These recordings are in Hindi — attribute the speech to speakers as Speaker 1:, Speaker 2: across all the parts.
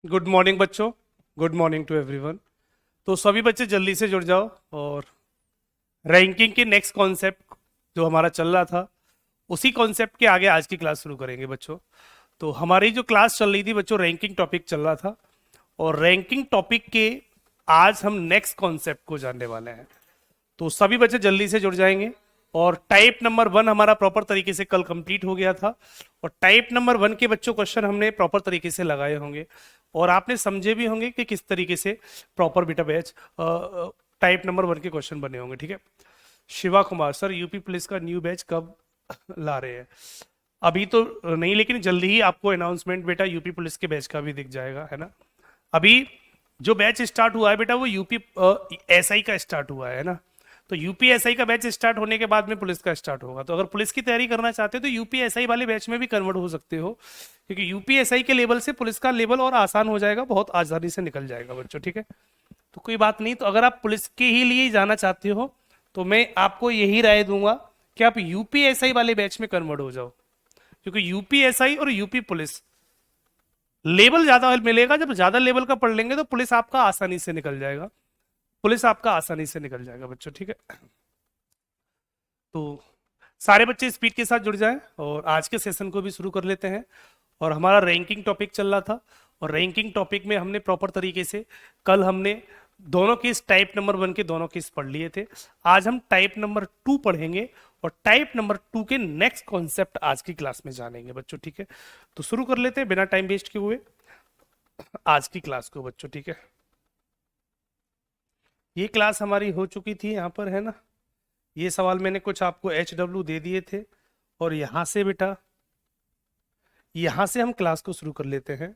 Speaker 1: गुड मॉर्निंग बच्चों। Good morning to everyone. तो सभी बच्चे जल्दी से जुड़ जाओ और रैंकिंग के नेक्स्ट कॉन्सेप्ट जो हमारा चल रहा था उसी कॉन्सेप्ट के आगे आज की क्लास शुरू करेंगे बच्चों। तो हमारी जो क्लास चल रही थी बच्चों, रैंकिंग टॉपिक चल रहा था और रैंकिंग टॉपिक के आज हम नेक्स्ट कॉन्सेप्ट को जानने वाले हैं। तो सभी बच्चे जल्दी से जुड़ जाएंगे। और टाइप नंबर 1 हमारा प्रॉपर तरीके से कल कंप्लीट हो गया था और टाइप नंबर 1 के बच्चों क्वेश्चन हमने प्रॉपर तरीके से लगाए होंगे और आपने समझे भी होंगे कि किस तरीके से proper beta batch type number 1 के क्वेश्चन बने होंगे। ठीक है। Shiva Kumar sir, UP police का न्यू बैच कब ला रहे हैं? अभी तो नहीं, लेकिन जल्दी ही आपको अनाउंसमेंट बेटा यूपी पुलिस के बैच का भी दिख जाएगा, है ना। अभी जो बैच स्टार्ट हुआ है बेटा वो यूपी एसआई का स्टार्ट हुआ है ना। तो यूपीएसआई का बैच स्टार्ट होने के बाद में पुलिस का स्टार्ट होगा। तो अगर पुलिस की तैयारी करना चाहते हो तो यूपीएसआई वाले बैच में भी कन्वर्ट हो सकते हो, क्योंकि यूपीएसआई के लेवल से पुलिस का लेवल और आसान हो जाएगा, बहुत आसानी से निकल जाएगा बच्चों। ठीक है। तो कोई बात नहीं। तो अगर आप पुलिस के ही लिए जाना चाहते हो तो मैं आपको यही राय दूंगा कि आप यूपीएसआई वाले बैच में कन्वर्ट हो जाओ, क्योंकि यूपीएसआई और यूपी पुलिस लेवल ज्यादा मिलेगा। जब ज्यादा लेवल का पढ़ लेंगे तो पुलिस आपका आसानी से निकल जाएगा, पुलिस आपका आसानी से निकल जाएगा बच्चों। ठीक है। तो सारे बच्चे स्पीड के साथ जुड़ जाएं और आज के सेशन को भी शुरू कर लेते हैं। और हमारा रैंकिंग टॉपिक चल रहा था और रैंकिंग टॉपिक में हमने प्रॉपर तरीके से कल हमने दोनों केस टाइप नंबर 1 के दोनों केस पढ़ लिए थे। आज हम टाइप नंबर 2 पढ़ेंगे और टाइप नंबर 2 के नेक्स्ट कॉन्सेप्ट आज की क्लास में जानेंगे बच्चों। ठीक है। तो शुरू कर लेते हैं बिना टाइम वेस्ट किए हुए आज की क्लास को बच्चों। ठीक है। ये क्लास हमारी हो चुकी थी यहाँ पर, है ना। ये सवाल मैंने कुछ आपको HW दे दिए थे और यहां से बेटा यहां से हम क्लास को शुरू कर लेते हैं।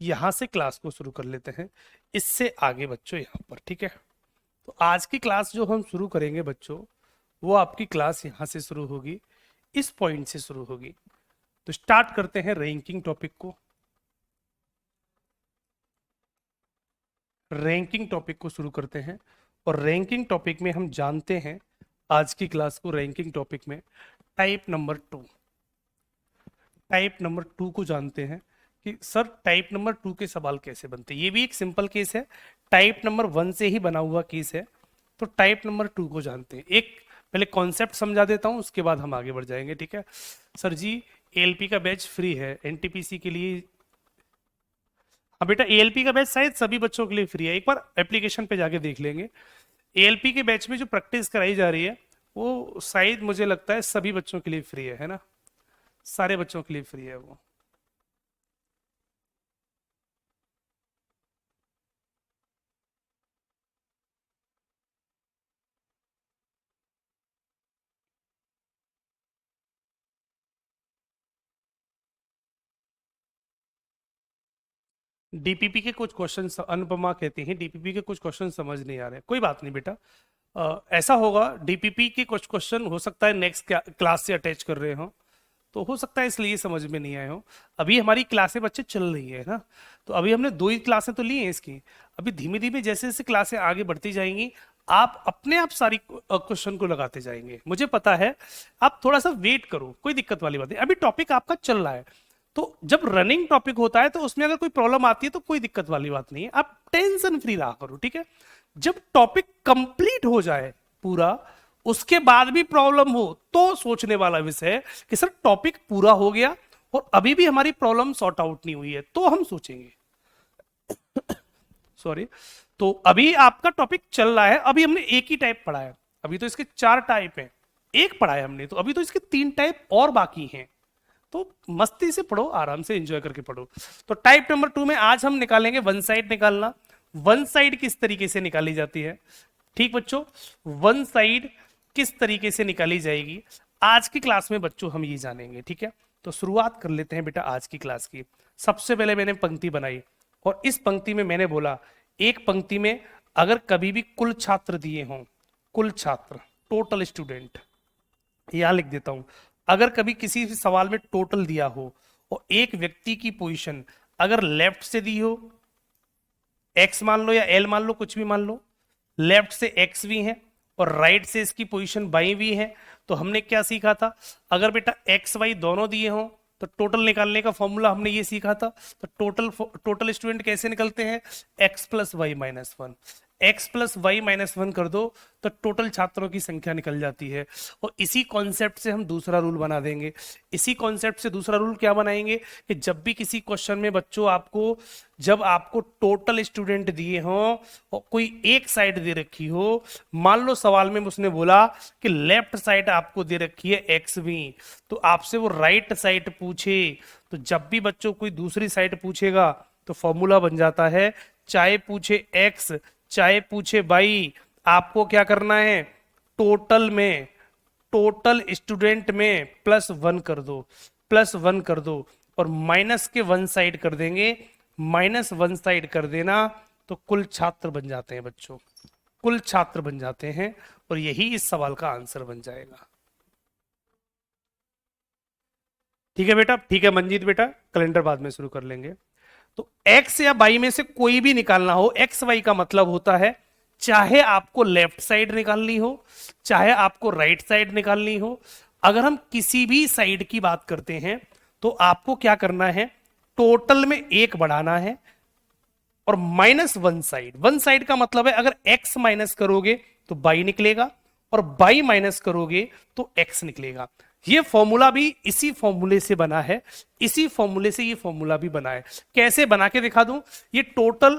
Speaker 1: यहां से क्लास को शुरू कर लेते हैं इससे आगे बच्चों यहां पर। ठीक है। तो आज की क्लास जो हम शुरू करेंगे बच्चों, वो आपकी क्लास यहां से शुरू होगी, इस पॉइंट से शुरू होगी। तो स्टार्ट करते हैं रैंकिंग टॉपिक को। रैंकिंग टॉपिक को शुरू करते हैं और रैंकिंग टॉपिक में हम जानते हैं आज की क्लास को रैंकिंग टॉपिक में टाइप नंबर 2, टाइप नंबर 2 को जानते हैं कि सर टाइप नंबर 2 के सवाल कैसे बनते हैं। ये भी एक सिंपल केस है, टाइप नंबर 1 से ही बना हुआ केस है। तो टाइप नंबर 2 को जानते हैं। एक पहले कॉन्सेप्ट समझा देता हूं, उसके बाद हम आगे बढ़ जाएंगे। ठीक है। सर जी एएलपी का बैच फ्री है एनटीपीसी के लिए। हाँ बेटा, एएलपी का बैच शायद सभी बच्चों के लिए फ्री है, एक बार एप्लीकेशन पे जाके देख लेंगे। एएलपी के बैच में जो प्रैक्टिस कराई जा रही है वो शायद मुझे लगता है सभी बच्चों के लिए फ्री है ना। सारे बच्चों के लिए फ्री है वो। डीपीपी के कुछ क्वेश्चन, अनुपमा कहती हैं डीपीपी के कुछ क्वेश्चन समझ नहीं आ रहे। कोई बात नहीं बेटा, ऐसा होगा डीपीपी के कुछ क्वेश्चन हो सकता है नेक्स्ट क्लास से अटैच कर रहे हो, तो हो सकता है इसलिए समझ में नहीं आए हो। अभी हमारी क्लासें बच्चे चल रही है ना। तो अभी हमने 2 ही क्लासें तो ली हैं इसकी। अभी धीमे धीमे जैसे जैसे क्लासें आगे बढ़ती जाएंगी आप अपने आप सारी क्वेश्चन को लगाते जाएंगे, मुझे पता है। आप थोड़ा सा वेट करो, कोई दिक्कत वाली बात नहीं। अभी टॉपिक आपका चल रहा है, तो जब रनिंग टॉपिक होता है तो उसमें अगर कोई प्रॉब्लम आती है तो कोई दिक्कत वाली बात नहीं है, आप टेंशन फ्री रहा करो। ठीक है। जब टॉपिक कंप्लीट हो जाए पूरा, उसके बाद भी प्रॉब्लम हो तो सोचने वाला विषय है कि सर टॉपिक पूरा हो गया और अभी भी हमारी प्रॉब्लम सॉर्ट आउट नहीं हुई है, तो हम सोचेंगे। सॉरी। तो अभी आपका टॉपिक चल रहा है, अभी हमने एक ही टाइप पढ़ा है। अभी तो इसके 4 टाइप हैं, एक पढ़ा है हमने, तो अभी तो इसके 3 टाइप और बाकी हैं। तो मस्ती से पढ़ो, आराम से एंजॉय करके पढ़ो। तो टाइप नंबर 2 में आज हम निकालेंगे वन साइड निकालना। वन साइड किस तरीके से निकाली जाती है? ठीक बच्चों, वन साइड किस तरीके से निकाली जाएगी आज की क्लास में बच्चों हम ये जानेंगे। ठीक है। तो शुरुआत कर लेते हैं बेटा आज की क्लास की। सबसे पहले मैंने पंक्ति बनाई और इस पंक्ति में मैंने बोला एक पंक्ति में अगर कभी भी कुल छात्र दिए हों, कुल छात्र टोटल स्टूडेंट, यहां लिख देता हूं, अगर कभी किसी भी सवाल में टोटल दिया हो और एक व्यक्ति की पोजीशन अगर लेफ्ट से दी हो, एक्स मान लो या एल मान लो, कुछ भी मान लो, लेफ्ट से एक्स भी है और राइट से इसकी पोजीशन बाई भी है। तो हमने क्या सीखा था, अगर बेटा एक्स वाई दोनों दिए हों तो टोटल निकालने का फॉर्मूला हमने ये सीखा था। तो टोटल स्टूडेंट कैसे निकलते हैं, x plus y minus one. X plus y minus one कर दो तो टोटल छात्रों की संख्या निकल जाती है। और इसी कॉन्सेप्ट से हम दूसरा रूल बना देंगे। इसी कॉन्सेप्ट से दूसरा रूल क्या बनाएंगे कि जब भी किसी क्वेश्चन में बच्चों आपको, जब आपको टोटल स्टूडेंट दिए हों और कोई एक साइड दे रखी हो, मान लो सवाल में उसने बोला कि लेफ्ट साइड आपको दे रखी है एक्स भी, तो आपसे वो राइट साइड पूछे, तो जब भी बच्चों कोई दूसरी साइड पूछेगा तो फॉर्मूला बन जाता है, चाहे पूछे एक्स चाहे पूछे बाई, आपको क्या करना है, टोटल में, टोटल स्टूडेंट में प्लस वन कर दो, प्लस वन कर दो, और माइनस के वन साइड कर देंगे, माइनस वन साइड कर देना, तो कुल छात्र बन जाते हैं बच्चों, कुल छात्र बन जाते हैं। और यही इस सवाल का आंसर बन जाएगा। ठीक है बेटा, ठीक है मंजीत बेटा, कैलेंडर बाद में शुरू कर लेंगे। तो x या y में से कोई भी निकालना हो, एक्स वाई का मतलब होता है चाहे आपको लेफ्ट साइड निकालनी हो चाहे आपको राइट साइड निकालनी हो, अगर हम किसी भी साइड की बात करते हैं तो आपको क्या करना है, टोटल में एक बढ़ाना है और minus one side. One side का मतलब है अगर x माइनस करोगे तो y निकलेगा और y माइनस करोगे तो x निकलेगा। ये फॉर्मूला भी इसी फॉर्मूले से बना है, इसी फॉर्मूले से ये फॉर्मूला भी बना है। कैसे बना के दिखा दूं, ये टोटल,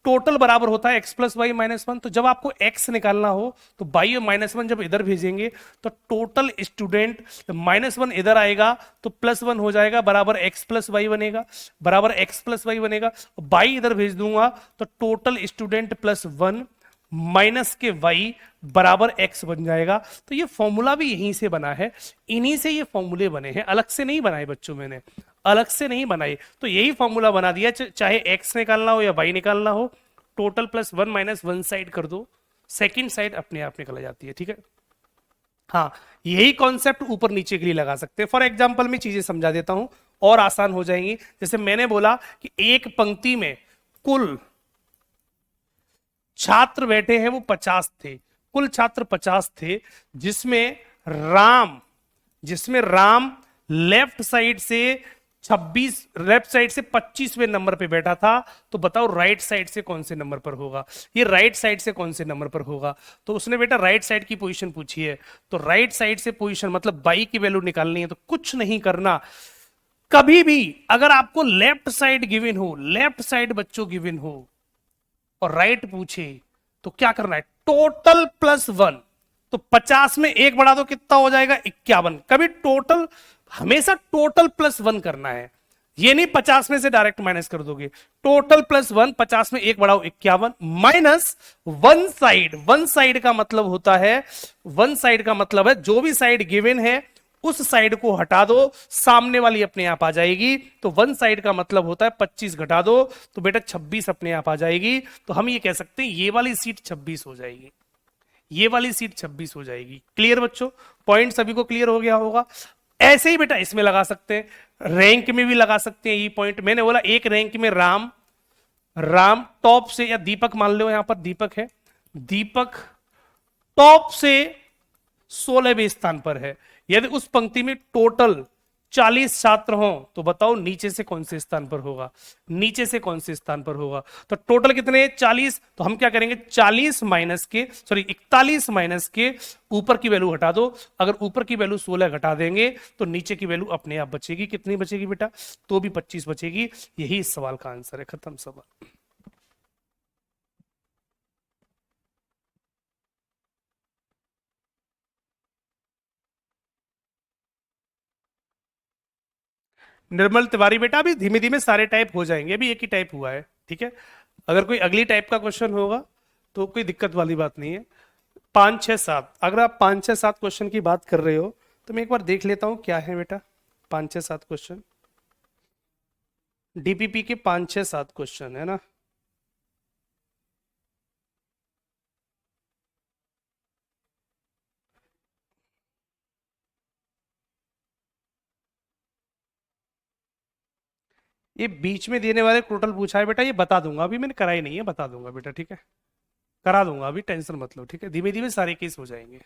Speaker 1: टोटल बराबर होता है x plus y minus one. तो जब आपको एक्स निकालना हो तो बाई और माइनस वन जब इधर भेजेंगे तो टोटल स्टूडेंट, माइनस वन इधर आएगा तो प्लस वन हो जाएगा, बराबर एक्स प्लस वाई बनेगा, बराबर एक्स प्लस वाई बनेगा। बाई इधर भेज दूंगा तो total student plus one minus के वाई बराबर एक्स बन जाएगा। तो ये फॉर्मूला भी यहीं से बना है, इन्हीं से ये फॉर्मूले बने हैं, अलग से नहीं बनाए बच्चों, मैंने अलग से नहीं बनाई। तो यही फॉर्मूला बना दिया, चाहे एक्स निकालना हो या वाई निकालना हो, total plus one minus one side कर दो, सेकंड साइड अपने आप निकल जाती है। ठीक है, हाँ यही कॉन्सेप्ट ऊपर नीचे के लिए लगा सकते हैं। फॉर एग्जाम्पल में चीजें समझा देता हूं और आसान हो जाएंगी। जैसे मैंने बोला कि एक पंक्ति में कुल छात्र बैठे हैं वो 50 थे, कुल छात्र 50 थे, जिसमें राम, जिसमें राम लेफ्ट साइड से 26, लेफ्ट साइड से 25वें नंबर पे बैठा था। तो बताओ राइट साइड से कौन से नंबर पर होगा, ये राइट साइड से कौन से नंबर पर होगा। तो उसने बेटा राइट साइड की पोजीशन पूछी है, तो राइट साइड से पोजीशन मतलब बाई की वैल्यू निकालनी है। तो कुछ नहीं करना, कभी भी अगर आपको लेफ्ट साइड गिवन हो, लेफ्ट साइड बच्चों गिवन हो और राइट पूछे, तो क्या करना है, टोटल प्लस वन। तो 50 में एक बढ़ा दो कितना हो जाएगा, 51। कभी टोटल, हमेशा टोटल प्लस वन करना है, ये नहीं 50 में से डायरेक्ट माइनस कर दोगे। टोटल प्लस वन, 50 में एक बढ़ाओ 51, minus one side. One side का मतलब होता है, वन साइड का मतलब है जो भी साइड गिवन है उस साइड को हटा दो, सामने वाली अपने आप आ जाएगी। तो वन साइड का मतलब होता है 25 घटा दो तो बेटा 26 अपने आप आ जाएगी। तो हम ये कह सकते हैं ये वाली सीट 26 हो जाएगी, ये वाली सीट 26 हो जाएगी। क्लियर बच्चों, पॉइंट सभी को क्लियर हो गया होगा। ऐसे ही बेटा इसमें लगा सकते हैं, रैंक में भी लगा सकते हैं ये पॉइंट। मैंने बोला एक रैंक में राम, राम टॉप से, या दीपक मान लो, यहां पर दीपक है, दीपक टॉप से 16वें स्थान पर है। यदि उस पंक्ति में टोटल 40 छात्र हों तो बताओ नीचे से कौन से स्थान पर होगा, नीचे से कौन से स्थान पर होगा। तो टोटल कितने, 40। तो हम क्या करेंगे, 40 माइनस के, सॉरी 41 माइनस के ऊपर की वैल्यू हटा दो। अगर ऊपर की वैल्यू 16 घटा देंगे तो नीचे की वैल्यू अपने आप बचेगी। कितनी बचेगी बेटा, तो भी 25 बचेगी। यही इस सवाल का आंसर है, खत्म सवाल। निर्मल तिवारी बेटा अभी धीमे धीमे सारे टाइप हो जाएंगे, अभी एक ही टाइप हुआ है। ठीक है, अगर कोई अगली टाइप का क्वेश्चन होगा तो कोई दिक्कत वाली बात नहीं है। 5 6 7, अगर आप 5 6 7 क्वेश्चन की बात कर रहे हो तो मैं एक बार देख लेता हूं क्या है बेटा। 5 6 7 क्वेश्चन, डीपीपी के 5 6 7 क्वेश्चन है ना। ये बीच में देने वाले टोटल पूछा है बेटा, ये बता दूंगा, अभी मैंने कराई नहीं है, बता दूंगा बेटा। ठीक है, करा दूंगा, अभी टेंशन मत लो, ठीक है, धीमे धीमे सारे केस हो जाएंगे।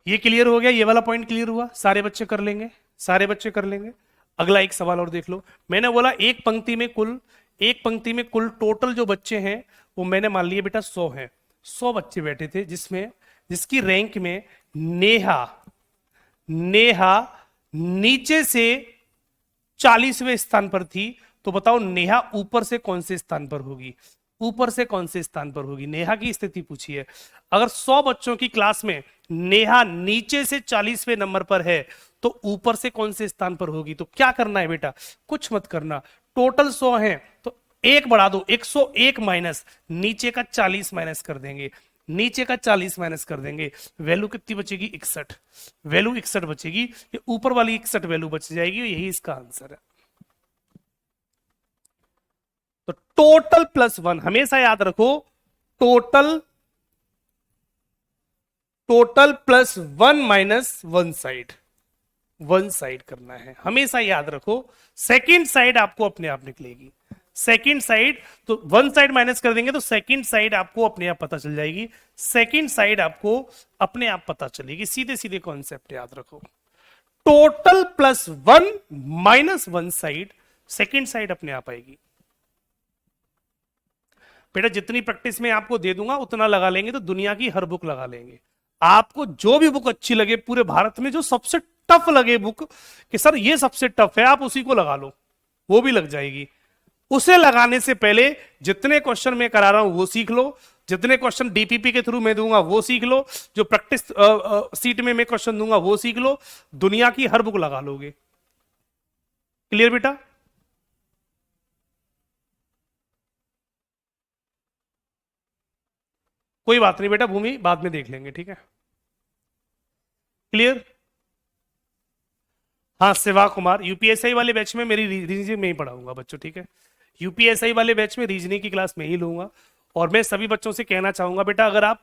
Speaker 1: ये क्लियर हो गया, ये वाला पॉइंट क्लियर हुआ, सारे बच्चे कर लेंगे, सारे बच्चे कर लेंगे। अगला एक सवाल और देख लो। मैंने बोला एक पंक्ति में कुल टोटल जो बच्चे हैं वो मैंने मान लिया बेटा 100 हैं। 100 बच्चे बैठे थे, जिसमें जिसकी रैंक में नेहा नेहा नीचे से 40वें स्थान पर थी। तो बताओ नेहा ऊपर से कौन से स्थान पर होगी, ऊपर से कौन से स्थान पर होगी, नेहा की स्थिति पूछी है। अगर 100 बच्चों की क्लास में नेहा नीचे से 40वें नंबर पर है तो ऊपर से कौन से स्थान पर होगी। तो क्या करना है बेटा, कुछ मत करना, टोटल 100 है तो एक बढ़ा दो, 101 माइनस नीचे का 40 माइनस कर देंगे, नीचे का 40 माइनस कर देंगे, वैल्यू कितनी बचेगी 61, वैल्यू 61 बचेगी, ये ऊपर वाली 61 वैल्यू बच जाएगी, यही इसका आंसर है। तो टोटल प्लस वन, हमेशा याद रखो, total total plus one minus one side करना है, हमेशा याद रखो। सेकंड साइड आपको अपने आप निकलेगी, सेकंड साइड तो वन साइड माइनस कर देंगे तो सेकंड साइड आपको अपने आप पता चल जाएगी, सेकंड साइड आपको अपने आप पता चलेगी, सीधे सीधे कॉन्सेप्ट याद रखो। Total plus one minus one side, second side अपने आप आएगी। बेटा जितनी प्रैक्टिस में आपको दे दूंगा उतना लगा लेंगे तो दुनिया की हर बुक लगा लेंगे। आपको जो भी बुक अच्छी लगे पूरे भारत में, जो सबसे टफ लगे बुक कि सर ये सबसे टफ है, आप उसी को लगा लो, वो भी लग जाएगी। उसे लगाने से पहले जितने क्वेश्चन मैं करा रहा हूं वो सीख लो, जितने क्वेश्चन डीपीपी के थ्रू मैं दूंगा वो सीख लो, जो प्रैक्टिस सीट में मैं क्वेश्चन दूंगा वो सीख लो, दुनिया की हर बुक लगा लोगे। क्लियर बेटा? कोई बात नहीं बेटा, भूमि बाद में देख लेंगे, ठीक है। क्लियर? हाँ शिवा कुमार, यूपीएसआई वाले बैच में मेरी रीजनिंग में ही पढ़ाऊंगा बच्चों, ठीक है। यूपीएसआई वाले बैच में रीजनिंग की क्लास में ही लूंगा। और मैं सभी बच्चों से कहना चाहूंगा बेटा, अगर आप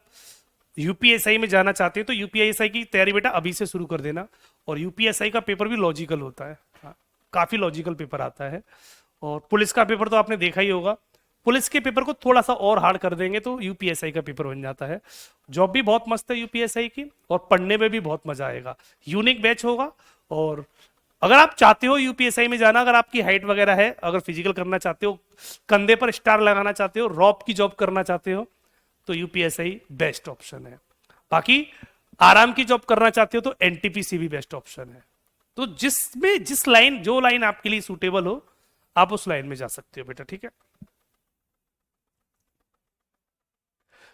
Speaker 1: यूपीएसआई में जाना चाहते हैं तो यूपीएसआई की तैयारी बेटा अभी से शुरू कर देना। और यूपीएसआई का पेपर भी लॉजिकल होता है, हाँ, काफी लॉजिकल पेपर आता है। और पुलिस का पेपर तो आपने देखा ही होगा, पुलिस के पेपर को थोड़ा सा और हार्ड कर देंगे तो यूपीएसआई का पेपर बन जाता है। जॉब भी बहुत मस्त है यूपीएसआई की, और पढ़ने में भी बहुत मजा आएगा, यूनिक बैच होगा। और अगर आप चाहते हो यूपीएसआई में जाना, अगर आपकी हाइट वगैरह है, अगर फिजिकल करना चाहते हो, कंधे पर स्टार लगाना चाहते हो, रॉब की जॉब करना चाहते हो, तो यूपीएसआई बेस्ट ऑप्शन है। बाकी आराम की जॉब करना चाहते हो तो एनटीपीसी भी बेस्ट ऑप्शन है। तो जिसमें जिस लाइन, जो लाइन आपके लिए सूटेबल हो, आप उस लाइन में जा सकते हो बेटा, ठीक है।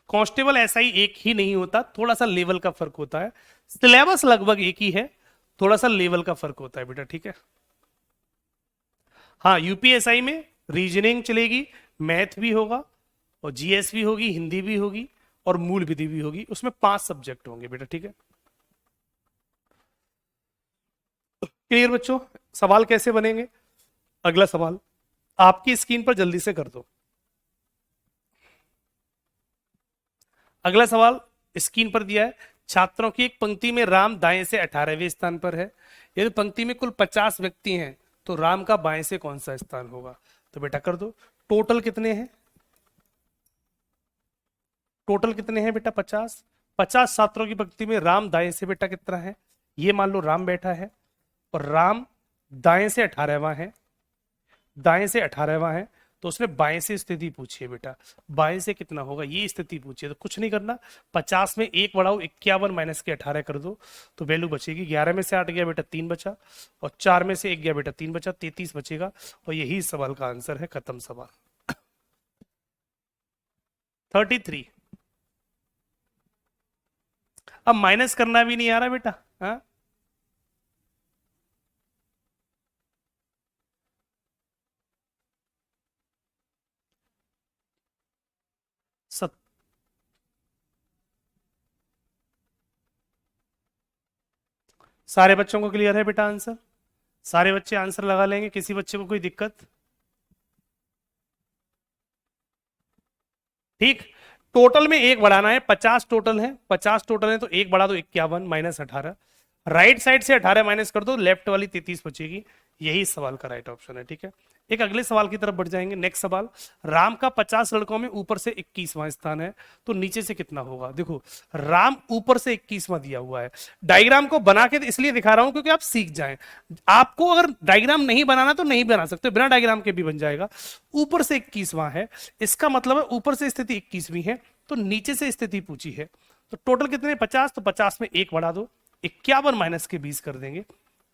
Speaker 1: कांस्टेबल एसआई एक ही नहीं होता, थोड़ा सा लेवल का फर्क होता है, सिलेबस लगभग एक ही है, थोड़ा सा लेवल का फर्क होता है बेटा, ठीक है। हाँ यूपीएसआई में रीजनिंग चलेगी, मैथ भी होगा, और जीएस भी होगी, हिंदी भी होगी, और मूल विधि भी होगी, उसमें 5 सब्जेक्ट होंगे बेटा, ठीक है। क्लियर बच्चों? सवाल कैसे बनेंगे? अगला सवाल आपकी स्क्रीन पर जल्दी से कर दो। अगला सवाल स्क्रीन पर दिया है, छात्रों की एक पंक्ति में राम दाएं से 18वें स्थान पर है। यदि पंक्ति में कुल 50 व्यक्ति हैं तो राम का बाएं से कौन सा स्थान होगा। तो बेटा कर दो, टोटल कितने हैं, टोटल कितने हैं बेटा 50। 50 छात्रों की पंक्ति में राम दाएं से बेटा कितना है, ये मान लो राम बैठा है, और राम दाएं से 18वां है, दाएं से 18वां है, तो उसने बाएं से स्थिति पूछी है बेटा, बाएं से कितना होगा ये स्थिति पूछी है। तो कुछ नहीं करना, 50 में एक बढ़ाओ, 51 माइनस के 18 कर दो, तो वैल्यू बचेगी 11 में से 8 गया बेटा 3 बचा, और 4 में से 1 गया बेटा 3 बचा, 33 बचेगा, और यही सवाल का आंसर है, खत्म सवाल। 33। अब माइनस करना भी नहीं आ रहा बेटा, हाँ सत सारे बच्चों को क्लियर है बेटा आंसर? सारे बच्चे आंसर लगा लेंगे, किसी बच्चे को कोई दिक्कत? ठीक, टोटल में एक बढ़ाना है, 50 टोटल है, 50 टोटल है तो एक बढ़ा दो 51 माइनस 18, राइट साइड से 18 माइनस कर दो, लेफ्ट वाली 33 बचेगी। यही इस सवाल का राइट ऑप्शन है। ठीक है, एक अगले सवाल की तरफ बढ़ जाएंगे। नेक्स्ट सवाल, राम का 50 लड़कों में ऊपर से 21वां स्थान है, तो नीचे से कितना होगा? देखो, राम ऊपर से 21वां दिया हुआ है। डायग्राम को बना के इसलिए दिखा रहा हूं क्योंकि आप सीख जाएं। आपको अगर डायग्राम नहीं बनाना तो नहीं बना सकते, बिना डायग्राम के भी बन जाएगा। ऊपर से 21वां है, इसका मतलब है ऊपर से स्थिति 21वीं है, तो नीचे से स्थिति पूछी है। तो टोटल कितने? 50, तो 50 में एक बढ़ा दो, 51 माइनस के 20 कर देंगे।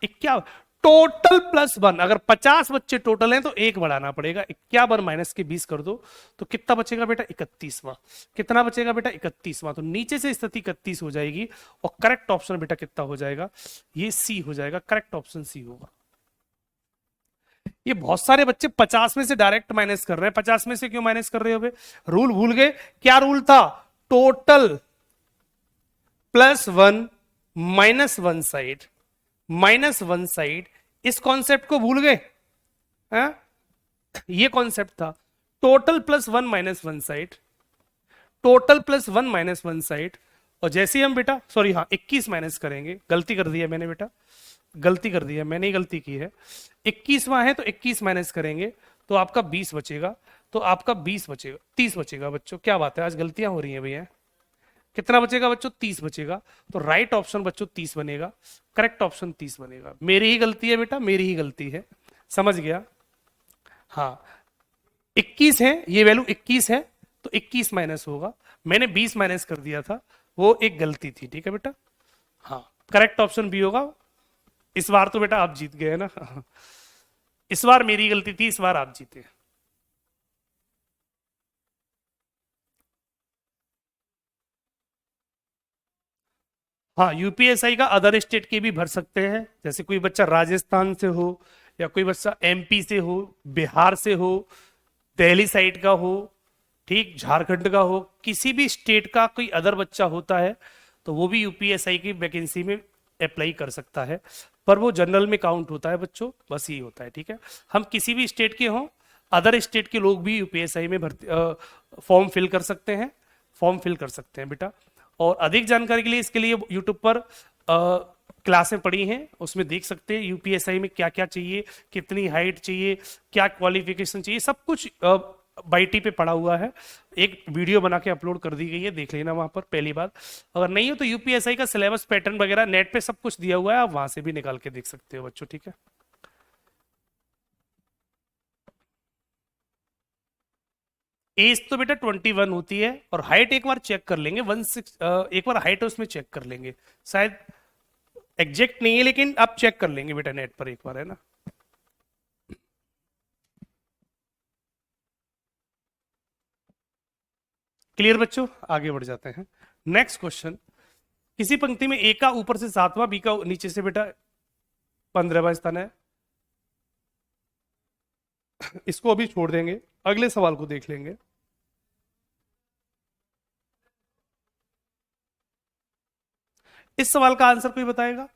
Speaker 1: 51 टोटल प्लस 1, अगर 50 बच्चे टोटल हैं तो एक बढ़ाना पड़ेगा। 51 माइनस के 20 कर दो तो कितना बचेगा बेटा? 31वां। कितना बचेगा बेटा? 31वां। तो नीचे से स्थिति 31 हो जाएगी, और करेक्ट ऑप्शन बेटा कितना हो जाएगा? ये सी हो जाएगा। करेक्ट ऑप्शन सी होगा। ये बहुत सारे बच्चे 50 में से डायरेक्ट माइनस कर रहे हैं। 50 में से क्यों माइनस कर रहे हो बे? रूल भूल गए? क्या रूल था? Total plus 1 minus 1 side, minus 1 side. इस कॉन्सेप्ट को भूल गए? हाँ? ये कॉन्सेप्ट था total plus 1 minus 1 side, total plus 1 minus 1 side. और जैसे ही हम बेटा, सॉरी हाँ, 21 माइनस करेंगे, गलती कर दी है मैंने बेटा, गलती कर दी है मैंने, ही गलती की है। 21वां है तो 21 माइनस करेंगे तो आपका 20 बचेगा, तो आपका 20 बचेगा, 30 बचेगा बच्चों। क्या बात है, आज गलतियां हो रही हैं भैया। कितना बचेगा बच्चों? 30 बचेगा। तो राइट ऑप्शन बच्चों 30 बनेगा। करेक्ट ऑप्शन 30 बनेगा। मेरी ही गलती है बेटा, मेरी ही गलती है, समझ गया? हाँ, 21 है, ये वैल्यू 21 है, तो 21 माइनस होगा। मैंने 20 माइनस कर दिया था, वो एक गलती थी। ठीक है बेटा, हाँ, करेक्ट ऑप्शन बी होगा। इस बार तो बेटा आप जीत गए ना। इस बार मेरी गलती थी, इस बार आप जीते। हाँ, यूपीएसआई का अदर स्टेट के भी भर सकते हैं। जैसे कोई बच्चा राजस्थान से हो, या कोई बच्चा एमपी से हो, बिहार से हो, दिल्ली साइड का हो, ठीक, झारखंड का हो, किसी भी स्टेट का कोई अदर बच्चा होता है तो वो भी यूपीएसआई की वैकेंसी में अप्लाई कर सकता है, पर वो जनरल में काउंट होता है बच्चों, बस यही होता है। ठीक है, हम किसी भी स्टेट के हों, अदर स्टेट के लोग भी यूपीएसआई में भर्ती फॉर्म फिल कर सकते हैं, फॉर्म फिल कर सकते हैं बेटा। और अधिक जानकारी के लिए इसके लिए यूट्यूब पर क्लासें पढ़ी हैं, उसमें देख सकते हैं यूपीएसआई में क्या क्या चाहिए, कितनी हाइट चाहिए, क्या क्वालिफिकेशन चाहिए, सब कुछ बाईटी पे पड़ा हुआ है। एक वीडियो बना के अपलोड कर दी गई है, देख लेना वहां पर। पहली बात, अगर नहीं हो तो यूपीएसआई का सिलेबस पैटर्न वगैरह नेट पे सब कुछ दिया हुआ है, आप वहां से भी निकाल के देख सकते हो बच्चों। ठीक है, एज तो बेटा 21 होती है, और हाइट एक बार चेक कर लेंगे, 16 एक बार हाइट उसमें चेक कर लेंगे, शायद एग्जैक्ट नहीं है लेकिन आप चेक कर लेंगे बेटा नेट पर एक बार, है ना। क्लियर बच्चों, आगे बढ़ जाते हैं। नेक्स्ट क्वेश्चन, किसी पंक्ति में ए का ऊपर से 7वां, बी का नीचे से बेटा 15वां स्थान है। इसको अभी छोड़ देंगे, अगले सवाल को देख लेंगे। इस सवाल का आंसर कोई बताएगा?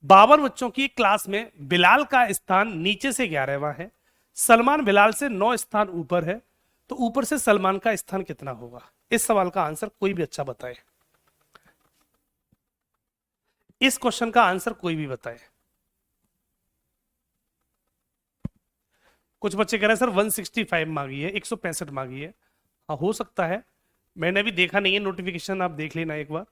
Speaker 1: 52 बच्चों की क्लास में बिलाल का स्थान नीचे से 11वां है, सलमान बिलाल से 9 स्थान ऊपर है, तो ऊपर से सलमान का स्थान कितना होगा? इस सवाल का आंसर कोई भी अच्छा बताए। इस क्वेश्चन का आंसर कोई भी बताए। कुछ बच्चे कह रहे हैं सर 165 मांगी है, 165 मांगी है। हाँ, हो सकता है, मैंने अभी देखा नहीं है नोटिफिकेशन, आप देख लेना एक बार।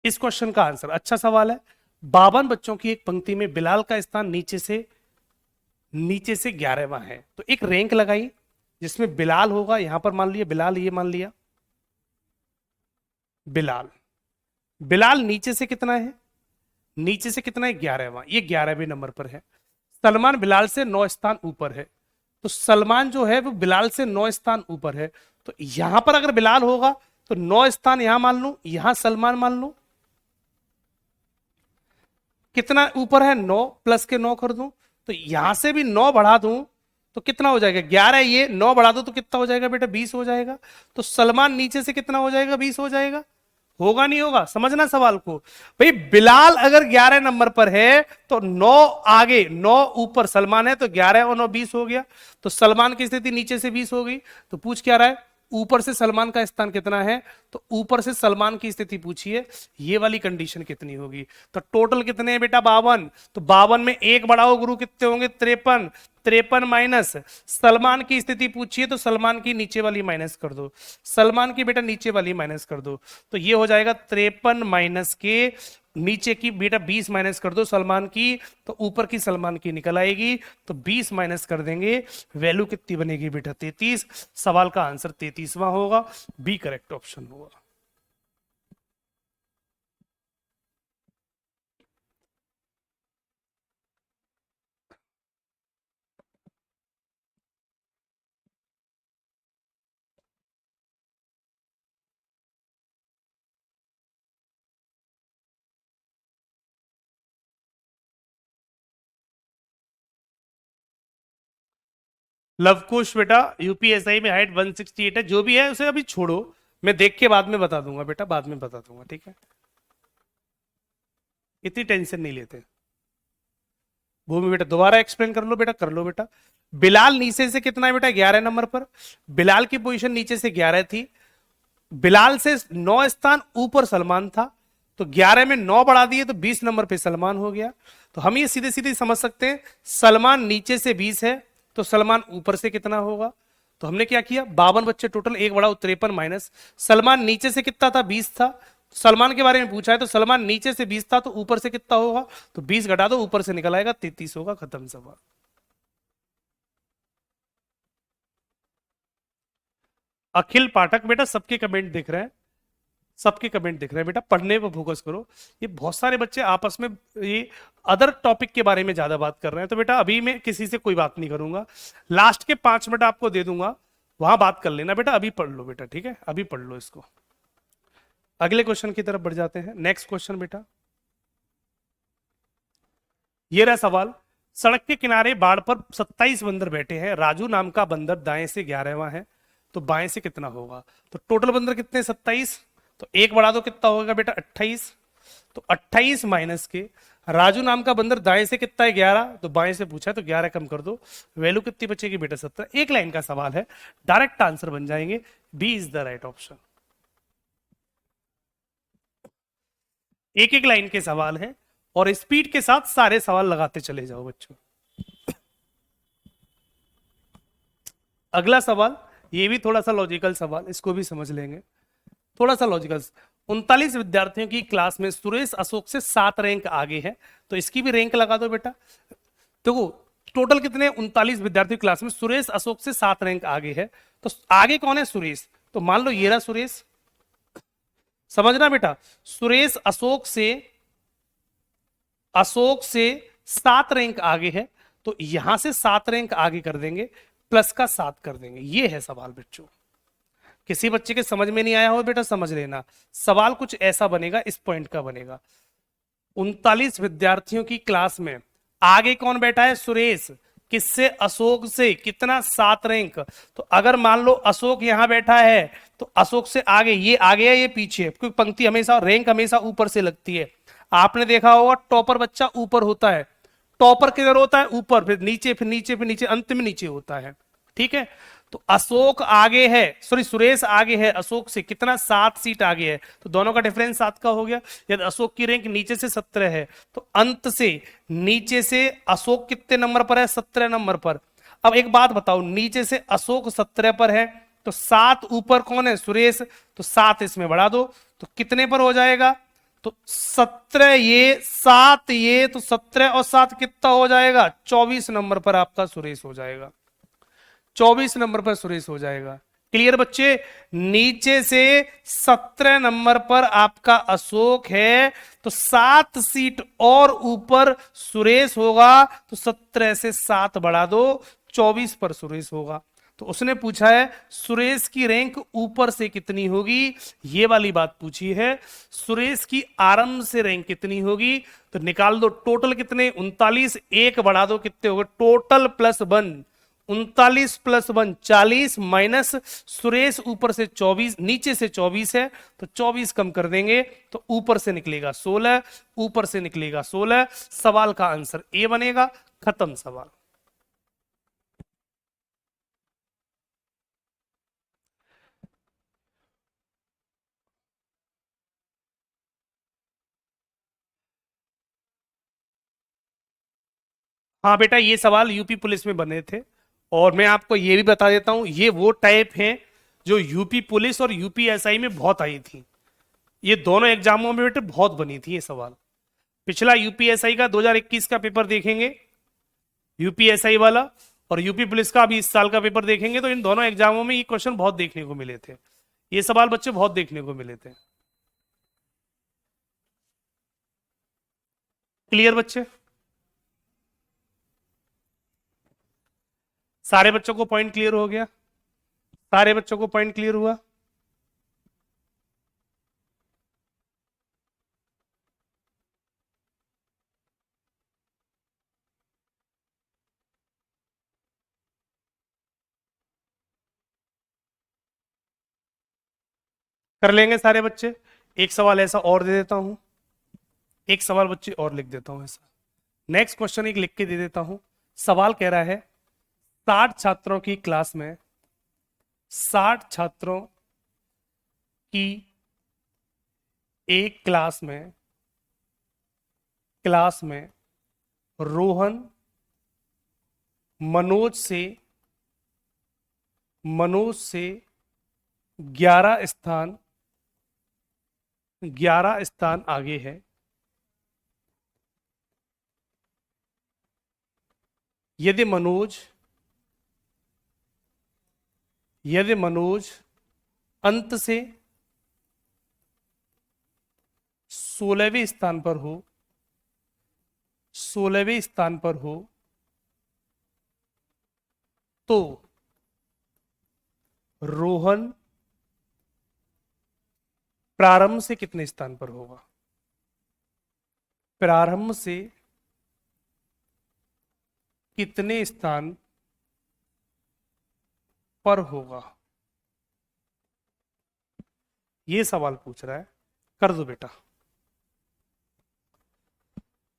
Speaker 1: इस क्वेश्चन का आंसर, अच्छा सवाल है। 52 बच्चों की एक पंक्ति में बिलाल का स्थान नीचे से 11वां है, तो एक रैंक लगाई जिसमें बिलाल होगा, यहां पर मान लिया बिलाल, ये मान लिया बिलाल। बिलाल नीचे से कितना है? नीचे से कितना है? 11वां, ये 11वें नंबर पर है। सलमान बिलाल से 9 स्थान ऊपर है, तो सलमान जो है वो बिलाल से 9 स्थान ऊपर है। तो यहां पर अगर बिलाल होगा तो 9 स्थान यहां मान लू, यहां सलमान मान लू, कितना ऊपर है? 9 प्लस के 9 कर दूं, तो यहां से भी 9 बढ़ा दूं तो कितना हो जाएगा 11, ये 9 बढ़ा दो तो कितना हो जाएगा बेटा 20 हो जाएगा। तो सलमान नीचे से कितना हो जाएगा 20 हो जाएगा, होगा नहीं होगा, समझना सवाल को। भाई बिलाल अगर 11 नंबर पर है तो 9 आगे 9 ऊपर सलमान है, तो 11 और 9 20 हो गया। तो सलमान की स्थिति नीचे से 20 हो गई। तो पूछ क्या रहा है, ऊपर से सलमान का स्थान कितना है, तो ऊपर से सलमान की स्थिति पूछिए, ये वाली कंडीशन कितनी होगी। तो टोटल कितने हैं बेटा 52, तो 52 में एक बढ़ाओ गुरु कितने होंगे 53, 53 माइनस सलमान की स्थिति पूछिए, तो सलमान की नीचे वाली माइनस कर दो, सलमान की बेटा नीचे वाली माइनस कर दो, तो ये हो जाएगा 53 माइनस के नीचे की बेटा 20 माइनस कर दो सलमान की, तो ऊपर की सलमान की निकल आएगी। तो 20 माइनस कर देंगे, वैल्यू कितनी बनेगी बेटा 33। सवाल का आंसर 33वां होगा, बी करेक्ट ऑप्शन होगा। लवकुश बेटा यूपीएसआई में हाइट 168 है, जो भी है उसे अभी छोड़ो, मैं देख के बाद में बता दूंगा बेटा, बाद में बता दूंगा, ठीक है, इतनी टेंशन नहीं लेते। भूमि बेटा दोबारा एक्सप्लेन कर लो बेटा, कर लो बेटा। बिलाल नीचे से कितना है बेटा 11 नंबर पर, बिलाल की पोजीशन नीचे से 11 थी, बिलाल से 9 स्थान ऊपर सलमान था, तो 11 में 9 बढ़ा दिए तो 20 नंबर पे सलमान हो गया। तो हम ये सीधे सीधे समझ सकते हैं, सलमान नीचे से 20 है तो सलमान ऊपर से कितना होगा। तो हमने क्या किया, 52 बच्चे टोटल, एक बढ़ाओ 53 माइनस सलमान नीचे से कितना था 20 था, सलमान के बारे में पूछा है, तो सलमान नीचे से 20 था तो ऊपर से कितना होगा, तो 20 घटा दो ऊपर से निकल आएगा 33 होगा, खत्म सवाल। अखिल पाठक बेटा सबके कमेंट दिख रहे हैं, सबके कमेंट दिख रहे हैं बेटा, पढ़ने पर फोकस करो। ये बहुत सारे बच्चे आपस में ये अदर टॉपिक के बारे में ज्यादा बात कर रहे हैं, तो बेटा अभी मैं किसी से कोई बात नहीं करूंगा, लास्ट के 5 मिनट आपको दे दूंगा, वहां बात कर लेना बेटा, अभी पढ़ लो बेटा, ठीक है, अभी पढ़ लो इसको। अगले क्वेश्चन की तरफ बढ़ जाते हैं, नेक्स्ट क्वेश्चन बेटा, ये रहा सवाल। सड़क के किनारे बाढ़ पर 27 बंदर बैठे हैं, राजू नाम का बंदर दाएं से 11वां है, तो बाएं से कितना होगा। तो टोटल बंदर कितने 27, तो एक बढ़ा दो कितना होगा बेटा 28, तो 28 माइनस के राजू नाम का बंदर दाएं से कितना है 11, तो बाएं से पूछा है तो 11 कम कर दो, वैल्यू कितनी बचेगी बेटा 17। एक लाइन का सवाल है, डायरेक्ट आंसर बन जाएंगे, B is the right option. एक एक लाइन के सवाल है और स्पीड के साथ सारे सवाल लगाते चले जाओ बच्चों। अगला सवाल, ये भी थोड़ा सा लॉजिकल सवाल, इसको भी समझ लेंगे, थोड़ा सा लॉजिकल। 39 विद्यार्थियों की क्लास में सुरेश अशोक से 7 रैंक आगे है, तो इसकी भी रैंक लगा दो बेटा। देखो टोटल कितने 39 विद्यार्थी क्लास में, सुरेश अशोक से 7 रैंक आगे है, तो आगे कौन है सुरेश, तो मान लो ये रहा सुरेश, समझना बेटा, सुरेश अशोक से 7 रैंक आगे है, तो यहां से 7 रैंक आगे कर देंगे, प्लस का 7 कर देंगे, ये है सवाल बच्चों। किसी बच्चे के समझ में नहीं आया हो बेटा समझ लेना, सवाल कुछ ऐसा बनेगा, इस पॉइंट का बनेगा। 39 विद्यार्थियों की क्लास में आगे कौन बैठा है सुरेश, किससे अशोक से, कितना 7 रैंक, तो अगर मान लो अशोक यहां बैठा है तो अशोक से आगे ये आगे है ये पीछे है, क्योंकि पंक्ति हमेशा रैंक हमेशा ऊपर से लगती है। आपने देखा होगा टॉपर बच्चा ऊपर होता है, टॉपर किधर होता है ऊपर, फिर नीचे फिर नीचे फिर नीचे, अंत में नीचे होता है, ठीक है। तो अशोक आगे है, सॉरी सुरेश आगे है अशोक से, कितना 7 सीट आगे है, तो दोनों का डिफरेंस 7 का हो गया। यदि अशोक की रैंक नीचे से 17 है तो अंत से नीचे से अशोक कितने नंबर पर है 17 नंबर पर। अब एक बात बताओ, नीचे से अशोक 17 पर है तो 7 ऊपर कौन है सुरेश, तो 7 इसमें बढ़ा दो तो कितने पर हो जाएगा, तो 17 ये 7 ये, तो 17 और 7 कितना हो जाएगा 24 नंबर पर आपका सुरेश हो जाएगा, 24 नंबर पर सुरेश हो जाएगा। क्लियर बच्चे, नीचे से 17 नंबर पर आपका अशोक है, तो 7 सीट और ऊपर सुरेश होगा, तो 17 से 7 बढ़ा दो 24 पर सुरेश होगा। तो उसने पूछा है सुरेश की रैंक ऊपर से कितनी होगी, ये वाली बात पूछी है, सुरेश की आरंभ से रैंक कितनी होगी, तो निकाल दो टोटल कितने 39, एक बढ़ा दो कितने हो गए total plus 1, 39 plus 1 40 minus Suresh ऊपर से 24, नीचे से 24 है तो 24 कम कर देंगे तो ऊपर से निकलेगा 16, ऊपर से निकलेगा 16। सवाल का आंसर ए बनेगा। खत्म सवाल। हाँ बेटा, ये सवाल यूपी पुलिस में बने थे और मैं आपको ये भी बता देता हूं, ये वो टाइप हैं जो यूपी पुलिस और यूपीएसआई में बहुत आई थी। ये दोनों एग्जामों में बेटे बहुत बनी थी ये सवाल। पिछला यूपीएसआई का 2021 का पेपर देखेंगे, यूपीएसआई वाला, और यूपी पुलिस का अभी इस साल का पेपर देखेंगे तो इन दोनों एग्जामों में ये क्वेश्चन बहुत देखने को मिले थे। ये सवाल बच्चे बहुत देखने को मिले थे। क्लियर बच्चे? सारे बच्चों को पॉइंट क्लियर हो गया? सारे बच्चों को पॉइंट क्लियर हुआ? कर लेंगे सारे बच्चे? एक सवाल ऐसा और दे देता हूं, एक सवाल बच्चे और लिख देता हूं ऐसा। नेक्स्ट क्वेश्चन एक लिख के दे देता हूं। सवाल कह रहा है 60 छात्रों की क्लास में, 60 छात्रों की एक क्लास में रोहन मनोज से 11 स्थान आगे है। यदि मनोज अंत से 16वें स्थान पर हो, 16वें स्थान पर हो तो रोहन प्रारंभ से कितने स्थान पर होगा? प्रारंभ से कितने स्थान पर होगा? ये सवाल पूछ रहा है। कर दो बेटा।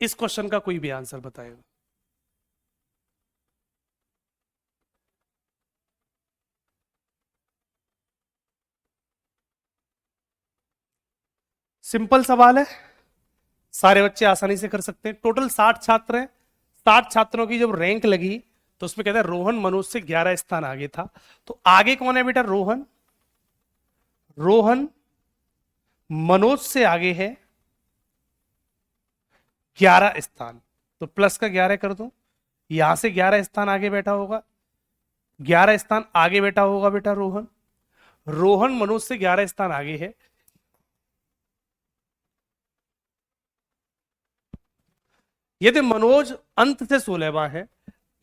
Speaker 1: इस क्वेश्चन का कोई भी आंसर बताएगा? सिंपल सवाल है, सारे बच्चे आसानी से कर सकते हैं। टोटल 60 छात्र हैं। 60 छात्रों की जब रैंक लगी तो उसमें कहता है रोहन मनोज से 11 स्थान आगे था। तो आगे कौन है बेटा? रोहन मनोज से आगे है 11 स्थान, तो प्लस का 11 कर दो। यहां से 11 स्थान आगे बैठा होगा, 11 स्थान आगे बैठा होगा बेटा रोहन मनोज से 11 स्थान आगे है। यदि मनोज अंत से 16वां है,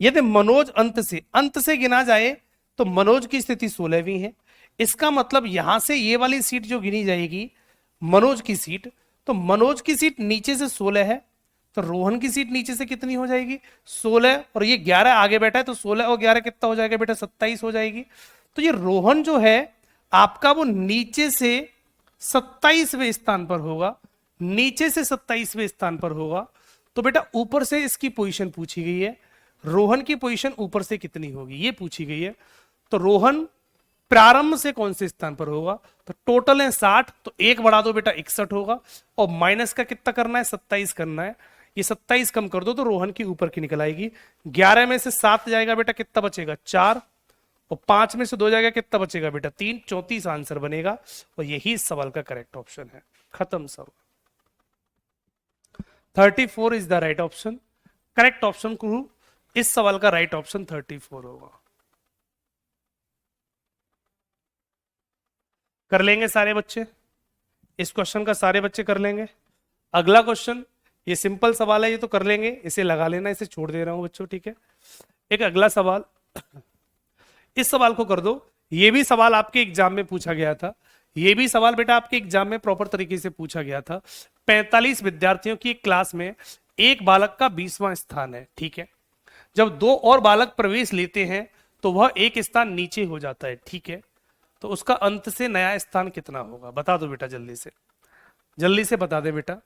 Speaker 1: यदि मनोज अंत से गिना जाए तो मनोज की स्थिति 16वीं है। इसका मतलब यहां से ये वाली सीट जो गिनी जाएगी मनोज की सीट, तो मनोज की सीट नीचे से 16 है तो रोहन की सीट नीचे से कितनी हो जाएगी? 16, और ये 11 आगे बैठा है तो 16 और 11 कितना हो जाएगा बेटा? 27 हो जाएगी। तो ये रोहन जो है आपका वो नीचे से 27वें स्थान पर होगा, नीचे से 27वें स्थान पर होगा। तो बेटा ऊपर से इसकी पोजीशन पूछी गई है, रोहन की पोजीशन ऊपर से कितनी होगी ये पूछी गई है। तो रोहन प्रारंभ से कौन से स्थान पर होगा? तो टोटल है 60, तो एक बढ़ा दो बेटा 61 होगा, और माइनस का कितना करना है? 27 करना है। ये 27 कम कर दो तो रोहन की ऊपर की निकल आएगी। 11 में से 7 जाएगा बेटा, कितना बचेगा? 4, और 5 में से 2 जाएगा, कितना बचेगा बेटा? 3। 34 आंसर बनेगा, और यही इस सवाल का करेक्ट ऑप्शन है। खत्म सवाल। 34 is the right option. Correct option को इस सवाल का राइट ऑप्शन 34 होगा। कर लेंगे सारे बच्चे? इस क्वेश्चन का सारे बच्चे कर लेंगे? अगला क्वेश्चन, ये सिंपल सवाल है, ये तो कर लेंगे, इसे लगा लेना, इसे छोड़ दे रहा हूं बच्चों, ठीक है। एक अगला सवाल, इस सवाल को कर दो। ये भी सवाल आपके एग्जाम में पूछा गया था, ये भी सवाल बेटा आपके एग्जाम में प्रॉपर तरीके से पूछा गया था। 45 विद्यार्थियों की एक क्लास में एक बालक का 20वां स्थान है, ठीक है। जब 2 और बालक प्रवेश लेते हैं तो वह एक स्थान नीचे हो जाता है, ठीक है। तो उसका अंत से नया स्थान कितना होगा, बता दो बेटा जल्दी से बता दे बेटा।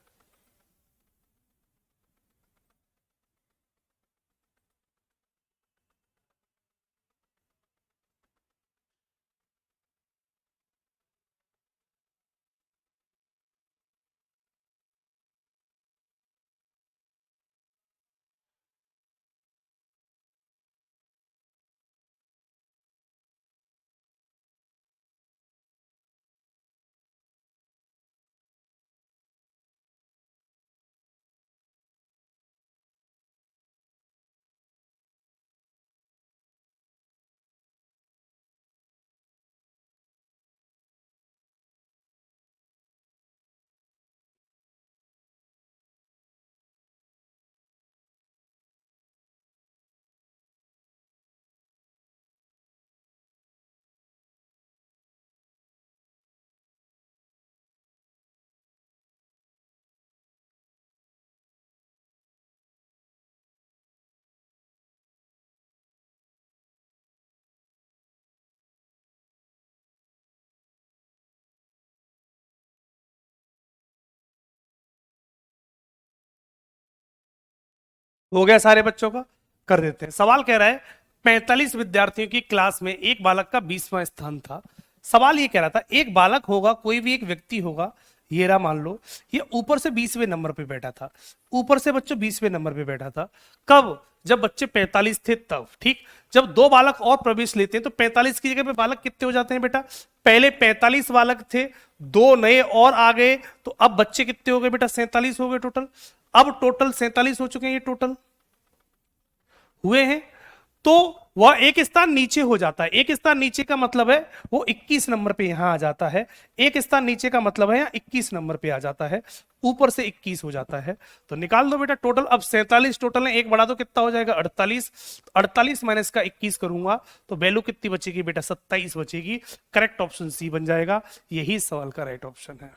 Speaker 1: हो गया सारे बच्चों का, कर देते हैं। सवाल कह रहा है 45 विद्यार्थियों की क्लास में एक बालक का 20वां स्थान था। सवाल ये कह रहा था एक बालक होगा, कोई भी एक व्यक्ति होगा, ये रहा मान लो, ये ऊपर से 20वें नंबर पे बैठा था, ऊपर से बच्चों 20वें नंबर पे बैठा था। कब? जब बच्चे 45 थे तब, ठीक। जब दो बालक और प्रवेश लेते हैं तो 45 की जगह पे बालक कितने हो जाते हैं बेटा? पहले 45 बालक थे, दो नए और आ गए, तो अब बच्चे कितने हो गए बेटा? 47 हो गए टोटल। अब टोटल 47 हो चुके हैं, ये टोटल हुए हैं। तो वह एक स्थान नीचे हो जाता है। एक स्थान नीचे का मतलब है वो 21 नंबर पे यहां आ जाता है। एक स्थान नीचे का मतलब है यहां 21 नंबर पे आ जाता है, ऊपर से 21 हो जाता है। तो निकाल दो बेटा टोटल। अब 47 टोटल है, एक बढ़ा दो कितना हो जाएगा? 48। 48 माइनस का 21 करूंगा तो वैल्यू कितनी बचेगी बेटा? 27 बचेगी। करेक्ट ऑप्शन सी बन जाएगा। यही सवाल का राइट ऑप्शन है।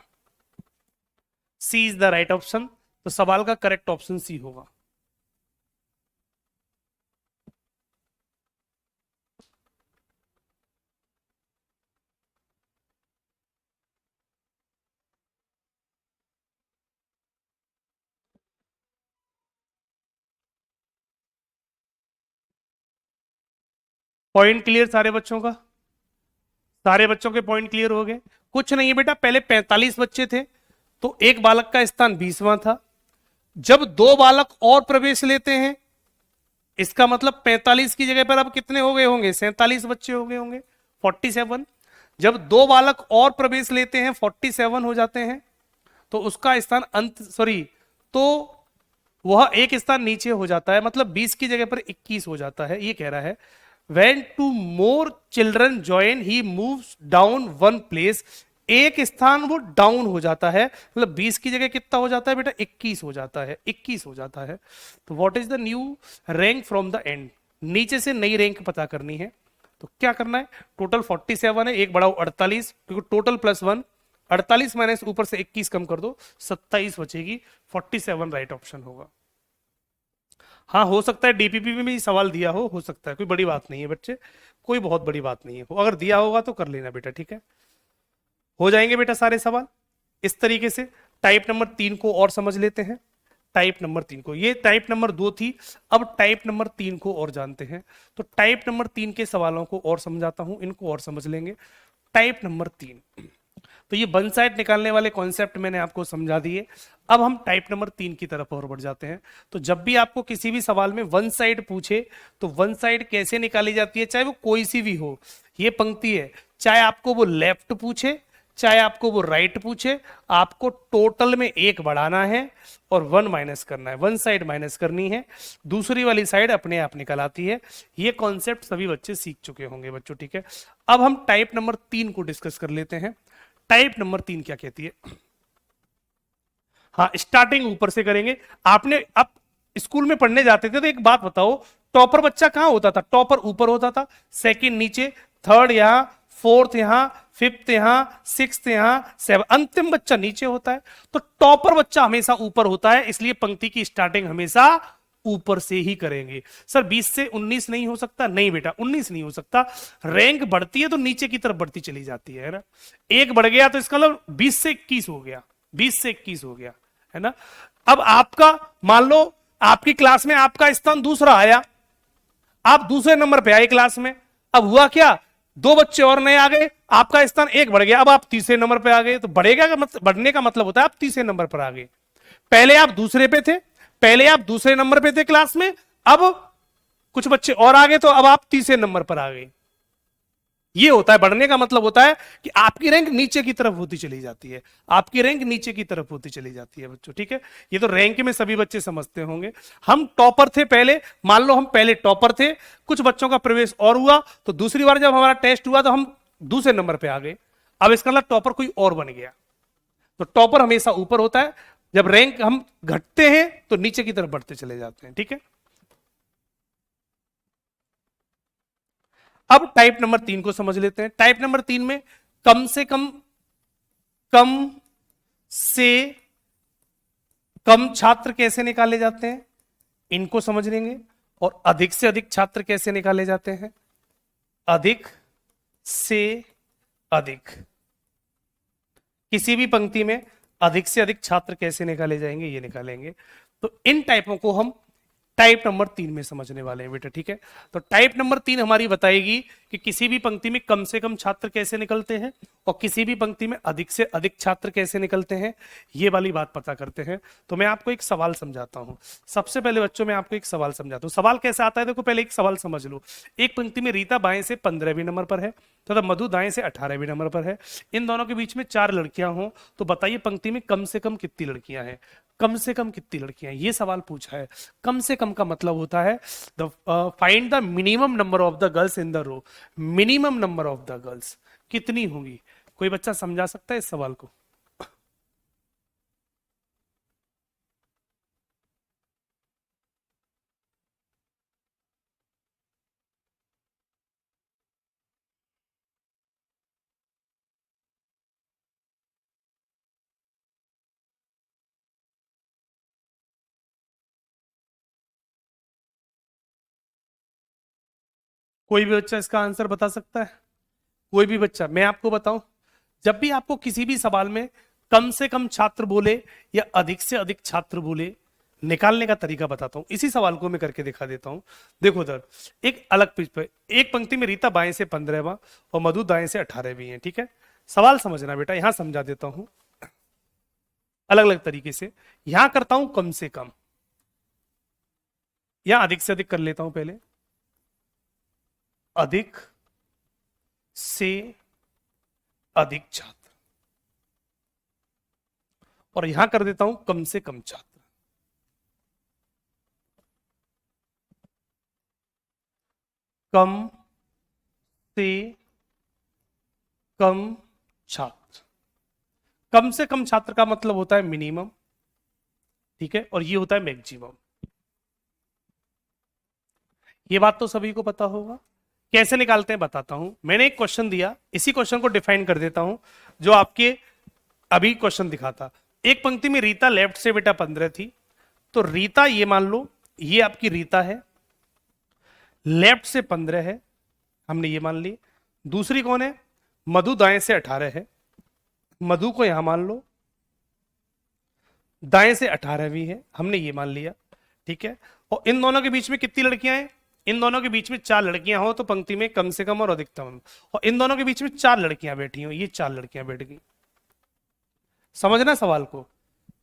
Speaker 1: सी इज द राइट ऑप्शन। तो सवाल का करेक्ट ऑप्शन सी होगा। पॉइंट क्लियर सारे बच्चों का? सारे बच्चों के पॉइंट क्लियर हो गए? कुछ नहीं है बेटा, पहले 45 बच्चे थे तो एक बालक का स्थान 20वां था। जब दो बालक और प्रवेश लेते हैं, इसका मतलब 45 की जगह पर अब कितने हो गए होंगे? 47 बच्चे हो गए होंगे, 47। जब दो बालक और प्रवेश लेते हैं 47 हो जाते हैं, तो उसका स्थान अंत सॉरी तो वह एक स्थान नीचे हो जाता है, मतलब 20 की जगह पर 21 हो जाता है। ये कह रहा है when two more children join he moves down one place। एक स्थान वो डाउन हो जाता है, मतलब 20 की जगह कितना हो जाता है बेटा? 21 हो जाता है, 21 हो जाता है। तो what is the new rank from the end? नीचे से नई रैंक पता करनी है। तो क्या करना है? टोटल 47 है, एक बढ़ाओ 48, क्योंकि टोटल प्लस 1। 48 माइनस ऊपर से 21 कम कर दो, 27 बचेगी। 47 राइट ऑप्शन होगा। हाँ हो सकता है डीपीपी में भी सवाल दिया हो सकता है, कोई बड़ी बात नहीं है बच्चे, कोई बहुत बड़ी बात नहीं है। अगर दिया होगा तो कर लेना बेटा, ठीक है। हो जाएंगे बेटा सारे सवाल इस तरीके से। टाइप नंबर 3 को और समझ लेते हैं। टाइप नंबर 3 को, ये टाइप नंबर 2 थी, अब टाइप नंबर 3 को और जानते हैं। तो टाइप नंबर 3 के सवालों को और समझाता हूं, इनको और समझ लेंगे। टाइप नंबर 3, तो ये वन साइड निकालने वाले कॉन्सेप्ट मैंने आपको समझा दिए। अब हम टाइप नंबर 3 की तरफ और बढ़ जाते हैं। तो जब भी आपको किसी भी सवाल में वन साइड पूछे तो वन साइड कैसे निकाली जाती है, चाहे वो कोई सी भी हो। ये पंक्ति है, चाहे आपको वो लेफ्ट पूछे चाहे आपको वो राइट पूछे, आपको टोटल में एक बढ़ाना है और 1 माइनस करना है। वन साइड माइनस करनी है, दूसरी वाली साइड अपने आप निकल आती है। ये कॉन्सेप्ट सभी बच्चे सीख चुके होंगे बच्चों, ठीक है। अब हम टाइप नंबर 3 को डिस्कस कर लेते हैं। टाइप नंबर 3 क्या कहती है? हाँ, स्टार्टिंग ऊपर से करेंगे। आपने अब स्कूल में पढ़ने जाते थे तो एक बात बताओ, टॉपर बच्चा कहां होता था? टॉपर ऊपर होता था, सेकंड नीचे, थर्ड यहां, फोर्थ यहां, फिफ्थ यहां, सिक्स्थ यहां, सेवन, अंतिम बच्चा नीचे होता है। तो टॉपर बच्चा हमेशा ऊपर होता है, इसलिए पंक्ति की स्टार्टिंग हमेशा ऊपर से ही करेंगे। सर 20 से 19 नहीं हो सकता? नहीं बेटा, 19 नहीं हो सकता। रैंक बढ़ती है तो नीचे की तरफ बढ़ती चली जाती है ना। एक बढ़ गया तो इसका मतलब 20 से 21 हो गया, 20 से 21 हो गया, है ना। अब आपका मान लो आपकी क्लास में आपका स्थान दूसरा आया, आप दूसरे नंबर पे आए क्लास में। अब हुआ क्या, दो बच्चे और नए आ गए, आपका स्थान एक बढ़ गया, अब आप तीसरे नंबर पे आ गए। तो बढ़ेगा का मतलब, बढ़ने का मतलब होता है आप तीसरे नंबर पर आ गए। पहले आप दूसरे पे थे, पहले आप दूसरे नंबर पे थे क्लास में, अब कुछ बच्चे और आ गए तो अब आप तीसरे नंबर पर आ गए। ये होता है बढ़ने का मतलब, होता है कि आपकी रैंक नीचे की तरफ होती चली जाती है, आपकी रैंक नीचे की तरफ होती चली जाती है बच्चों, ठीक है। ये तो रैंक में सभी बच्चे समझते होंगे। हम टॉपर थे पहले, मान लो हम पहले टॉपर थे, कुछ बच्चों का प्रवेश और हुआ तो दूसरी बार जब हमारा टेस्ट हुआ तो हम दूसरे नंबर पे आ गए। अब इसका मतलब टॉपर कोई और बन गया। तो टॉपर हमेशा ऊपर होता है, जब रैंक हम घटते हैं तो नीचे की तरफ बढ़ते चले जाते हैं, ठीक है। अब टाइप नंबर 3 को समझ लेते हैं। टाइप नंबर 3 में कम से कम, कम से कम छात्र कैसे निकाले जाते हैं इनको समझ लेंगे, और अधिक से अधिक छात्र कैसे निकाले जाते हैं, अधिक से अधिक, किसी भी पंक्ति में अधिक से अधिक छात्र कैसे निकाले जाएंगे ये निकालेंगे। तो इन टाइपों को हम टाइप नंबर 3 में समझने वाले हैं बेटा, ठीक है। तो टाइप नंबर 3 हमारी बताएगी कि किसी भी पंक्ति में कम से कम छात्र कैसे निकलते हैं और किसी भी पंक्ति में अधिक से अधिक छात्र कैसे निकलते हैं, ये वाली बात पता करते हैं। तो मैं आपको एक सवाल समझाता हूं। सबसे पहले बच्चों मैं आपको एक सवाल समझाता हूं। सवाल कैसे आता है देखो, पहले एक सवाल समझ लो। एक पंक्ति में रीता बाएं से 15वें नंबर पर है तथा मधु दाएं से 18वें नंबर पर है। इन दोनों के बीच में 4 लड़कियां हों तो बताइए पंक्ति में कम से कम कितनी लड़कियां हैं, कम से कम कितनी लड़कियां, ये सवाल पूछा है। कम से कम का मतलब होता है find the minimum number of the girls in the row. Minimum number of the girls कितनी होंगी, कोई बच्चा समझा सकता है इस सवाल को? कोई भी बच्चा इसका आंसर बता सकता है? कोई भी बच्चा? मैं आपको बताऊं, जब भी आपको किसी भी सवाल में कम से कम छात्र बोले या अधिक से अधिक छात्र बोले, निकालने का तरीका बताता हूं। इसी सवाल को मैं करके दिखा देता हूं। देखो उधर एक अलग पेज पे एक पंक्ति में रीता बाएं से 15वां और मधु दाएं से 18वीं है, ठीक है। सवाल समझना बेटा, यहां समझा देता हूं अलग अलग तरीके से। यहां करता हूं कम से कम, यहां अधिक से अधिक कर लेता हूं पहले, अधिक से अधिक छात्र, और यहां कर देता हूं कम से कम छात्र। कम से कम छात्र, कम से कम छात्र का मतलब होता है मिनिमम, ठीक है, और ये होता है मैक्सिमम। ये बात तो सभी को पता होगा। कैसे निकालते हैं बताता हूं। मैंने एक क्वेश्चन दिया, इसी क्वेश्चन को डिफाइन कर देता हूं जो आपके अभी क्वेश्चन दिखाता। एक पंक्ति में रीता लेफ्ट से बेटा 15 थी, तो रीता ये मान लो ये आपकी रीता है, लेफ्ट से 15 है, हमने ये मान ली। दूसरी कौन है? मधु दाएं से 18 है, मधु को यहां मान लो, दाएं से 18वीं है, हमने ये मान लिया, ठीक है। और इन दोनों के बीच में कितनी लड़कियां हैं? इन दोनों के बीच में 4 लड़कियां हो तो पंक्ति में कम से कम और अधिकतम, और इन दोनों के बीच में 4 लड़कियां बैठी हो, ये 4 लड़कियां बैठ गई। समझना सवाल को।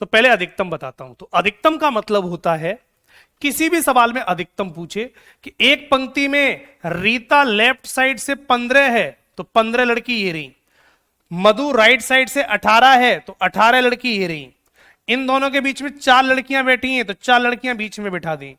Speaker 1: तो पहले अधिकतम बताता हूं। तो अधिकतम का मतलब होता है किसी भी सवाल में अधिकतम पूछे कि एक पंक्ति में रीता लेफ्ट साइड से 15 है तो 15 लड़की ये रही, मधु राइट साइड से 18 है तो 18 लड़की ये रही, इन दोनों के बीच में 4 लड़कियां बैठी हैं तो 4 लड़कियां बीच में बिठा दी।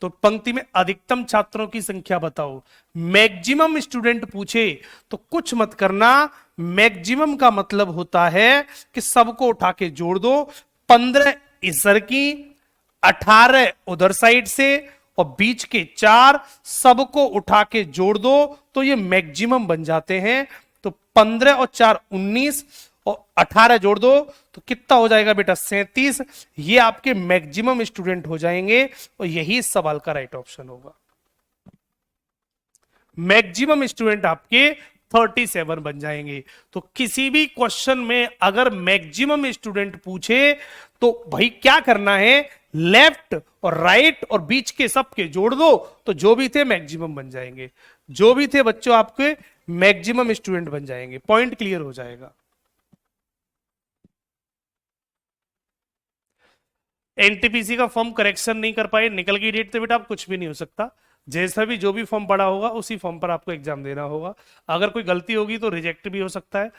Speaker 1: तो पंक्ति में अधिकतम छात्रों की संख्या बताओ। मैक्सिमम स्टूडेंट पूछे तो कुछ मत करना, मैक्सिमम का मतलब होता है कि सबको उठा के जोड़ दो, 15 इधर की, 18 उधर साइड से और बीच के 4 सबको उठा के जोड़ दो तो ये मैक्सिमम बन जाते हैं। तो 15 और 4 19 और 18 जोड़ दो तो कितना हो जाएगा बेटा 37। ये आपके मैक्सिमम स्टूडेंट हो जाएंगे और यही इस सवाल का राइट ऑप्शन होगा। मैक्सिमम स्टूडेंट आपके 37 बन जाएंगे। तो किसी भी क्वेश्चन में अगर मैक्सिमम स्टूडेंट पूछे तो भाई क्या करना है, लेफ्ट और राइट और बीच के सबके जोड़ दो तो जो भी थे मैक्सिमम बन जाएंगे, जो भी थे बच्चों आपके मैक्सिमम स्टूडेंट बन जाएंगे। पॉइंट क्लियर हो जाएगा। एनटीपीसी का फॉर्म करेक्शन नहीं कर पाए, निकल गई डेट, तो बेटा आप कुछ भी नहीं हो सकता। जैसा भी जो भी फॉर्म पड़ा होगा उसी फॉर्म पर आपको एग्जाम देना होगा। अगर कोई गलती होगी तो रिजेक्ट भी हो सकता है,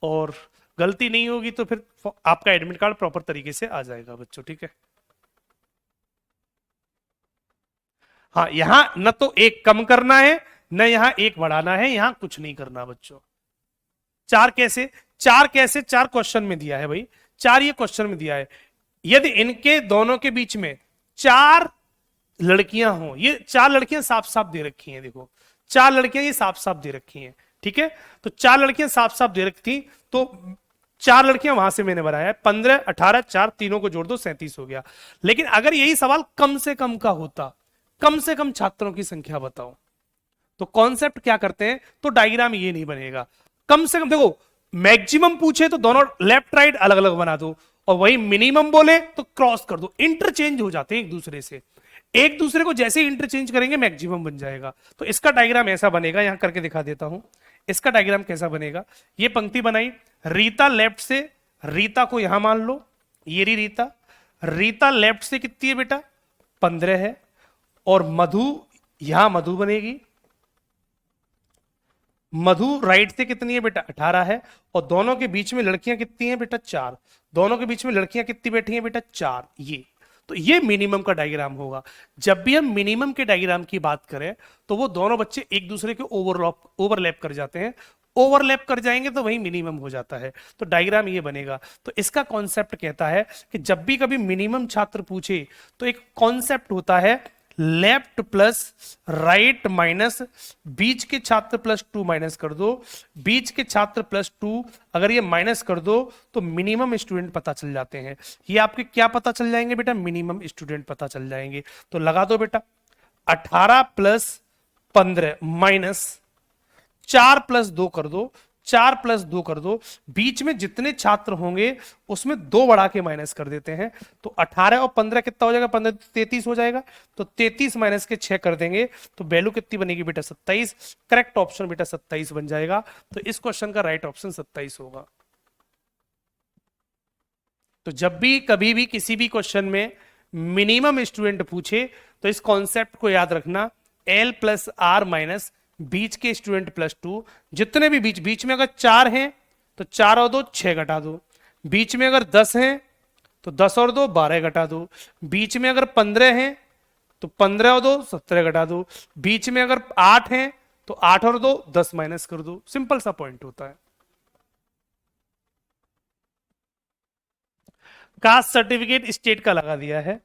Speaker 1: और गलती नहीं होगी तो फिर आपका एडमिट कार्ड प्रॉपर तरीके से आ जाएगा बच्चों, ठीक है। हाँ, यहां न तो एक कम करना है न यहां एक बढ़ाना है, यहां कुछ नहीं करना बच्चों। चार कैसे, चार कैसे, चार क्वेश्चन में दिया है भाई, चार ये क्वेश्चन में दिया है। यदि इनके दोनों के बीच में चार लड़कियां हों, ये चार लड़कियां साफ साफ दे रखी हैं, देखो चार लड़कियां ये साफ साफ दे रखी हैं, ठीक है। तो चार लड़कियां साफ साफ दे रखी थी, तो चार लड़कियां वहां से मैंने बनाया है 15, 18, चार तीनों को जोड़ दो 37 हो गया। लेकिन अगर यही सवाल कम से कम का होता, कम से कम छात्रों की संख्या बताओ, तो कॉन्सेप्ट क्या करते हैं, तो डायग्राम ये नहीं बनेगा। कम से कम देखो, मैक्सिमम पूछे तो दोनों लेफ्ट राइट अलग अलग बना दो, और वही मिनिमम बोले तो क्रॉस कर दो, इंटरचेंज हो जाते हैं एक दूसरे से। एक दूसरे को जैसे इंटरचेंज करेंगे मैक्सिमम बन जाएगा। तो इसका डायग्राम ऐसा बनेगा, यहां करके दिखा देता हूं। इसका डायग्राम कैसा बनेगा, ये पंक्ति बनाई, रीता लेफ्ट से, रीता को यहां मान लो, ये रही रीता, रीता लेफ्ट से कितनी है बेटा 15 है, और मधु, यहां मधु बनेगी, मधु राइट से कितनी है बेटा 18 है, और दोनों के बीच में लड़कियां कितनी हैं बेटा 4, दोनों के बीच में लड़कियां कितनी बैठी हैं बेटा 4। ये तो ये मिनिमम का डायग्राम होगा। जब भी हम मिनिमम के डायग्राम की बात करें तो वो दोनों बच्चे एक दूसरे के ओवरलैप कर जाते हैं, ओवरलैप कर जाएंगे तो वही मिनिमम हो जाता है। तो डायग्राम ये बनेगा। तो इसका कॉन्सेप्ट कहता है कि जब भी कभी मिनिमम छात्र पूछे तो एक कॉन्सेप्ट होता है लेफ्ट प्लस राइट माइनस बीच के छात्र प्लस 2 माइनस कर दो, बीच के छात्र प्लस 2, अगर ये माइनस कर दो तो मिनिमम स्टूडेंट पता चल जाते हैं। ये आपके क्या पता चल जाएंगे बेटा, मिनिमम स्टूडेंट पता चल जाएंगे। तो लगा दो बेटा 18 प्लस 15 माइनस 4 प्लस 2 कर दो, 4 प्लस 2 कर दो, बीच में जितने छात्र होंगे उसमें 2 बढ़ा के माइनस कर देते हैं। तो 18 और 15 कितना हो जाएगा, 15 33 हो जाएगा। तो 33 माइनस के 6 कर देंगे तो वैल्यू कितनी बनेगी बेटा 27। करेक्ट ऑप्शन बेटा 27 बन जाएगा। तो इस क्वेश्चन का राइट ऑप्शन 27 होगा। तो जब भी कभी भी किसी भी क्वेश्चन में मिनिमम स्टूडेंट पूछे तो इस कॉन्सेप्ट को याद रखना, एल प्लस आर माइनस बीच के स्टूडेंट प्लस 2, जितने भी बीच में अगर 4 हैं तो 4 और 2 6 घटा दो, बीच में अगर 10 हैं तो 10 और 2 12 घटा दो, बीच में अगर 15 हैं तो 15 और 2 17 घटा दो, बीच में अगर 8 हैं तो 8 और 2 10 माइनस कर दो। सिंपल सा पॉइंट होता है। कास्ट सर्टिफिकेट स्टेट का लगा दिया है।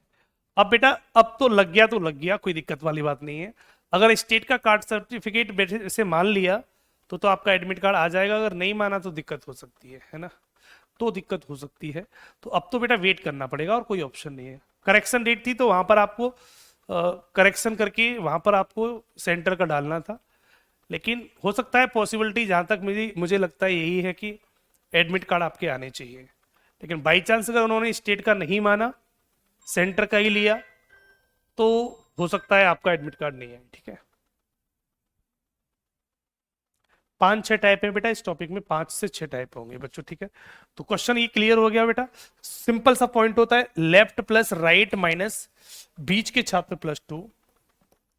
Speaker 1: अब बेटा अब तो लग गया तो लग गया, कोई दिक्कत वाली बात नहीं है। अगर स्टेट का कास्ट सर्टिफिकेट से मान लिया तो आपका एडमिट कार्ड आ जाएगा, अगर नहीं माना तो दिक्कत हो सकती है ना, तो दिक्कत हो सकती है। तो अब तो बेटा वेट करना पड़ेगा और कोई ऑप्शन नहीं है। करेक्शन डेट थी तो वहां पर आपको करेक्शन करके वहां पर आपको सेंटर का डालना था, लेकिन हो सकता है पॉसिबिलिटी जहां तक मुझे लगता है यही है कि एडमिट कार्ड आपके आने चाहिए। लेकिन बाई चांस अगर उन्होंने स्टेट का नहीं माना, सेंटर का ही लिया, तो हो सकता है आपका एडमिट कार्ड नहीं है, ठीक है। 5-6 टाइप है बेटा इस टॉपिक में, 5 से 6 टाइप होंगे बच्चों, ठीक है। तो क्वेश्चन ये क्लियर हो गया बेटा। सिंपल सा पॉइंट होता है लेफ्ट प्लस राइट माइनस बीच के छात्र प्लस 2,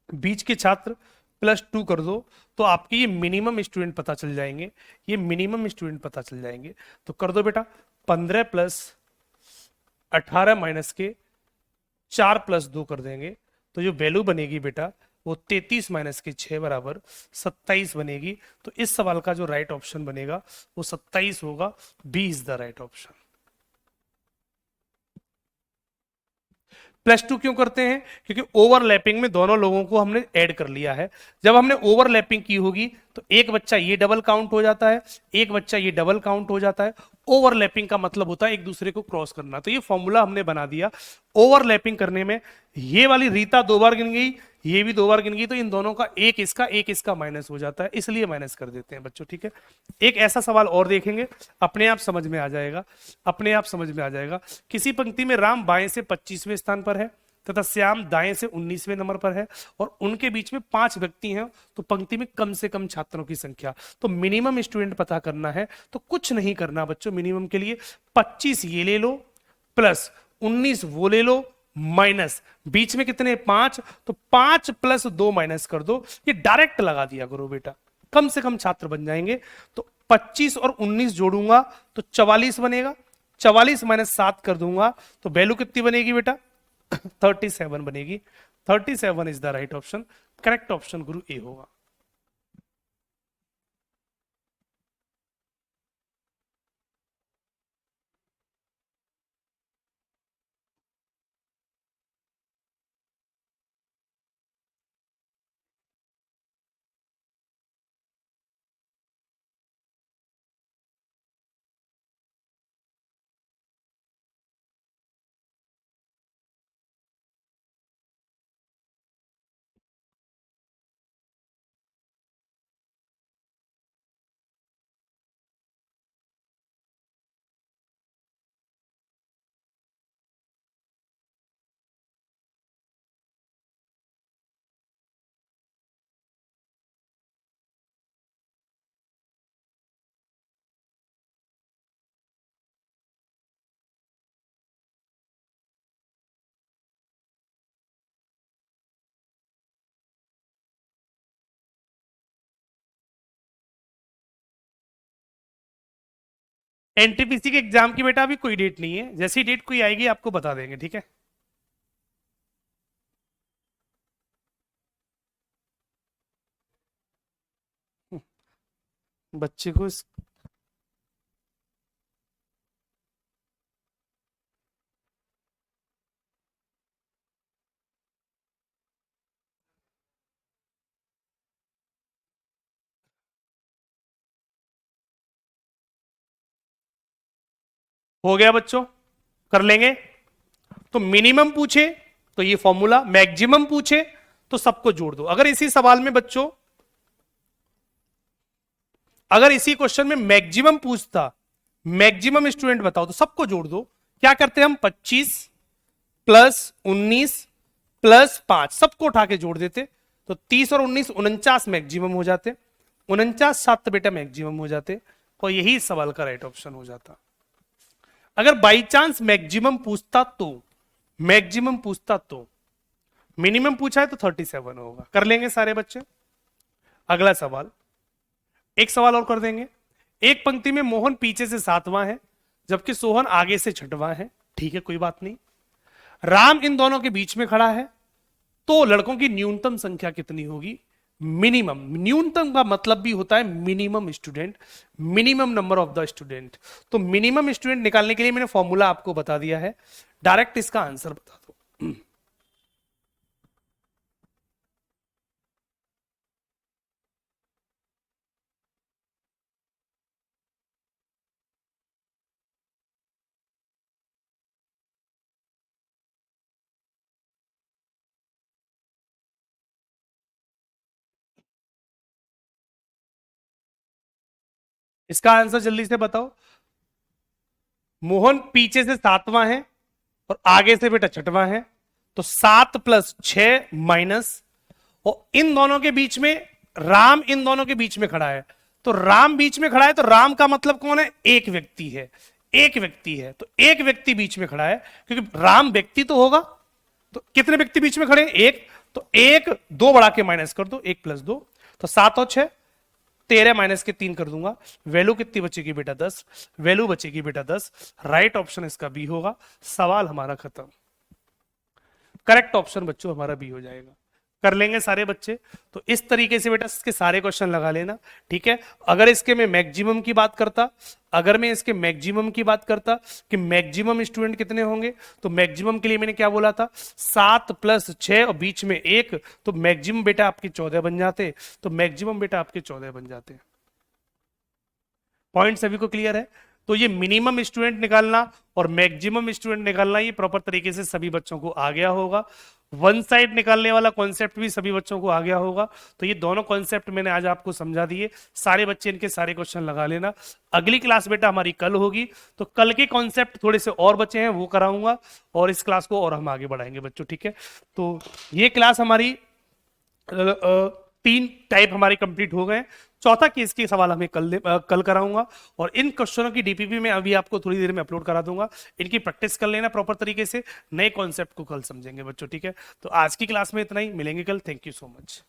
Speaker 1: बीच के छात्र प्लस 2 कर दो तो आपके ये मिनिमम स्टूडेंट पता चल जाएंगे, ये मिनिमम स्टूडेंट पता चल जाएंगे। तो कर दो बेटा 15 प्लस 18 माइनस के 4 प्लस 2 कर देंगे तो जो वैल्यू बनेगी बेटा वो 33 माइनस के 6 बराबर 27 बनेगी। तो इस सवाल का जो राइट ऑप्शन बनेगा वो 27 होगा। B is the right option. Plus 2 क्यों करते हैं, क्योंकि ओवरलैपिंग में दोनों लोगों को हमने ऐड कर लिया है। जब हमने ओवरलैपिंग की होगी तो एक बच्चा ये डबल काउंट हो जाता है, एक बच्चा ये डबल काउंट हो जाता है। ओवरलैपिंग का मतलब होता है एक दूसरे को क्रॉस करना। तो ये फॉर्मूला हमने बना दिया। ओवरलैपिंग करने में ये वाली रीता 2 बार गिन गई, ये भी 2 बार गिन गई, तो इन दोनों का एक इसका माइनस हो जाता है, इसलिए माइनस कर देते हैं बच्चों, ठीक है। एक ऐसा सवाल और देखेंगे, अपने आप समझ में आ जाएगा, अपने आप समझ में आ जाएगा। किसी पंक्ति में राम बाएं से 25वें स्थान पर है तथा श्याम दाएं से 19वें नंबर पर है और उनके बीच में 5 व्यक्ति हैं, तो पंक्ति में कम से कम छात्रों की संख्या, तो मिनिमम स्टूडेंट पता करना है। तो कुछ नहीं करना बच्चों, मिनिमम के लिए 25 ये ले लो प्लस 19 वो ले लो माइनस बीच में कितने 5, तो 5 + 2 माइनस कर दो। ये डायरेक्ट लगा दिया करो बेटा, कम से कम छात्र बन जाएंगे। तो 25 और 19 जोड़ूंगा तो 44 बनेगा, 44 - 7 कर दूंगा तो वैल्यू कितनी बनेगी बेटा 37 बनेगी। 37 is the right option. Correct option गुरु ए होगा। एनटीपीसी के एग्जाम की बेटा अभी कोई डेट नहीं है, जैसी डेट कोई आएगी आपको बता देंगे, ठीक है। बच्चे को हो गया बच्चों, कर लेंगे। तो मिनिमम पूछे तो ये फॉर्मूला, मैक्सिमम पूछे तो सबको जोड़ दो। अगर इसी सवाल में बच्चों, अगर इसी क्वेश्चन में मैक्सिमम पूछता, मैक्सिमम स्टूडेंट बताओ, तो सबको जोड़ दो। क्या करते हम 25 + 19 + 5 सबको उठा के जोड़ देते, तो 30 और 19 49 मैक्सिमम हो जाते, 49 7 बेटा मैक्सिमम हो जाते, और यही इस सवाल का राइट ऑप्शन हो जाता। अगर बाई चांस मैक्सिमम पूछता तो, मैक्सिमम पूछता तो, मिनिमम पूछा है तो 37 होगा। कर लेंगे सारे बच्चे। अगला सवाल, एक सवाल और कर देंगे। एक पंक्ति में मोहन पीछे से 7वां है जबकि सोहन आगे से 6वां है, ठीक है कोई बात नहीं। राम इन दोनों के बीच में खड़ा है, तो लड़कों की न्यूनतम संख्या कितनी होगी। मिनिमम, न्यूनतम का मतलब भी होता है minimum student, minimum number of the student. तो मिनिमम स्टूडेंट निकालने के लिए मैंने फॉर्मूला आपको बता दिया है, डायरेक्ट इसका आंसर बता दो। इसका आंसर जल्दी से बताओ। मोहन पीछे से 7वां है और आगे से बेटा 6वां है, तो 7 + 6 माइनस, और इन दोनों के बीच में राम, इन दोनों के बीच में खड़ा है, तो राम बीच में खड़ा है, तो राम का मतलब कौन है, एक व्यक्ति है, एक व्यक्ति है, तो एक व्यक्ति बीच में खड़ा है, क्योंकि राम व्यक्ति तो होगा। तो कितने व्यक्ति बीच में खड़े हैं, एक, तो एक 2 बढ़ा के माइनस कर दो, 1 + 2, तो 7 और 6 13 - 3 कर दूंगा। वैल्यू कितनी बचेगी बेटा 10, वैल्यू बचेगी बेटा 10। राइट ऑप्शन इसका बी होगा। सवाल हमारा खत्म। करेक्ट ऑप्शन बच्चों हमारा बी हो जाएगा। कर लेंगे सारे बच्चे। तो इस तरीके से बेटा इसके सारे क्वेश्चन लगा लेना, ठीक है। अगर इसके मैं मैक्सिमम की बात करता, अगर मैं इसके मैक्सिमम की बात करता कि मैक्सिमम स्टूडेंट कितने होंगे, तो मैक्सिमम के लिए मैंने क्या बोला था, 7 + 6 और बीच में 1, तो मैक्सिमम बेटा आपके 14 बन जाते। तो मैक्सिमम बेटा आपके 14 बन जाते। पॉइंट सभी को क्लियर है? तो ये मिनिमम स्टूडेंट निकालना और मैक्सिमम स्टूडेंट निकालना ये प्रॉपर तरीके से सभी बच्चों को आ गया होगा। वन साइड निकालने वाला कॉन्सेप्ट भी सभी बच्चों को आ गया होगा। तो ये दोनों कॉन्सेप्ट मैंने आज आपको समझा दिए। सारे बच्चे इनके सारे क्वेश्चन लगा लेना। अगली क्लास बेटा हमारी कल होगी, तो कल के कॉन्सेप्ट थोड़े से और बचे हैं वो कराऊंगा और इस क्लास को और हम आगे बढ़ाएंगे बच्चों, ठीक है। तो ये क्लास हमारी 3 टाइप हमारे कंप्लीट हो गए। चौथा केस की सवाल हमें कल कराऊंगा और इन क्वेश्चनों की डीपीपी में अभी आपको थोड़ी देर में अपलोड करा दूंगा। इनकी प्रैक्टिस कर लेना प्रॉपर तरीके से, नए कॉन्सेप्ट को कल समझेंगे बच्चों, ठीक है। तो आज की क्लास में इतना ही, मिलेंगे कल। Thank you so much.